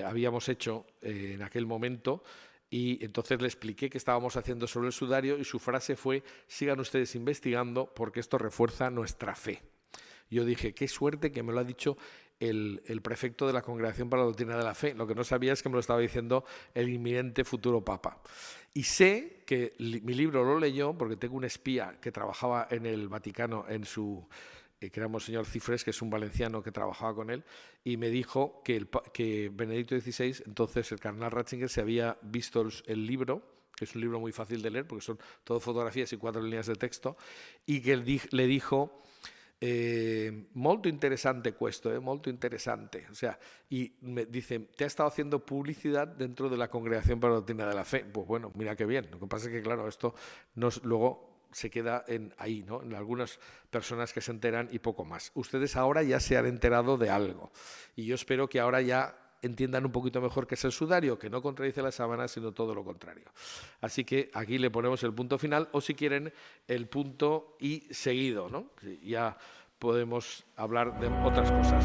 habíamos hecho en aquel momento, y entonces le expliqué qué estábamos haciendo sobre el sudario y su frase fue: sigan ustedes investigando porque esto refuerza nuestra fe. Yo dije, qué suerte que me lo ha dicho el prefecto de la Congregación para la Doctrina de la Fe. Lo que no sabía es que me lo estaba diciendo el inminente futuro Papa. Y sé que mi libro lo leyó porque tengo un espía que trabajaba en el Vaticano que era Monseñor Cifrés, que es un valenciano que trabajaba con él, y me dijo que Benedicto XVI, entonces el cardenal Ratzinger, se había visto el libro, que es un libro muy fácil de leer porque son todo fotografías y 4 líneas de texto, y que le dijo: molto interesante molto interesante. O sea, y me dice, te ha estado haciendo publicidad dentro de la Congregación para la Doctrina de la Fe. Pues bueno, mira qué bien. Lo que pasa es que, claro, esto luego se queda ahí, ¿no? En algunas personas que se enteran y poco más. Ustedes ahora ya se han enterado de algo, y yo espero que ahora ya entiendan un poquito mejor qué es el sudario, que no contradice la sábana, sino todo lo contrario. Así que aquí le ponemos el punto final, o si quieren, el punto y seguido, ¿no? Ya podemos hablar de otras cosas.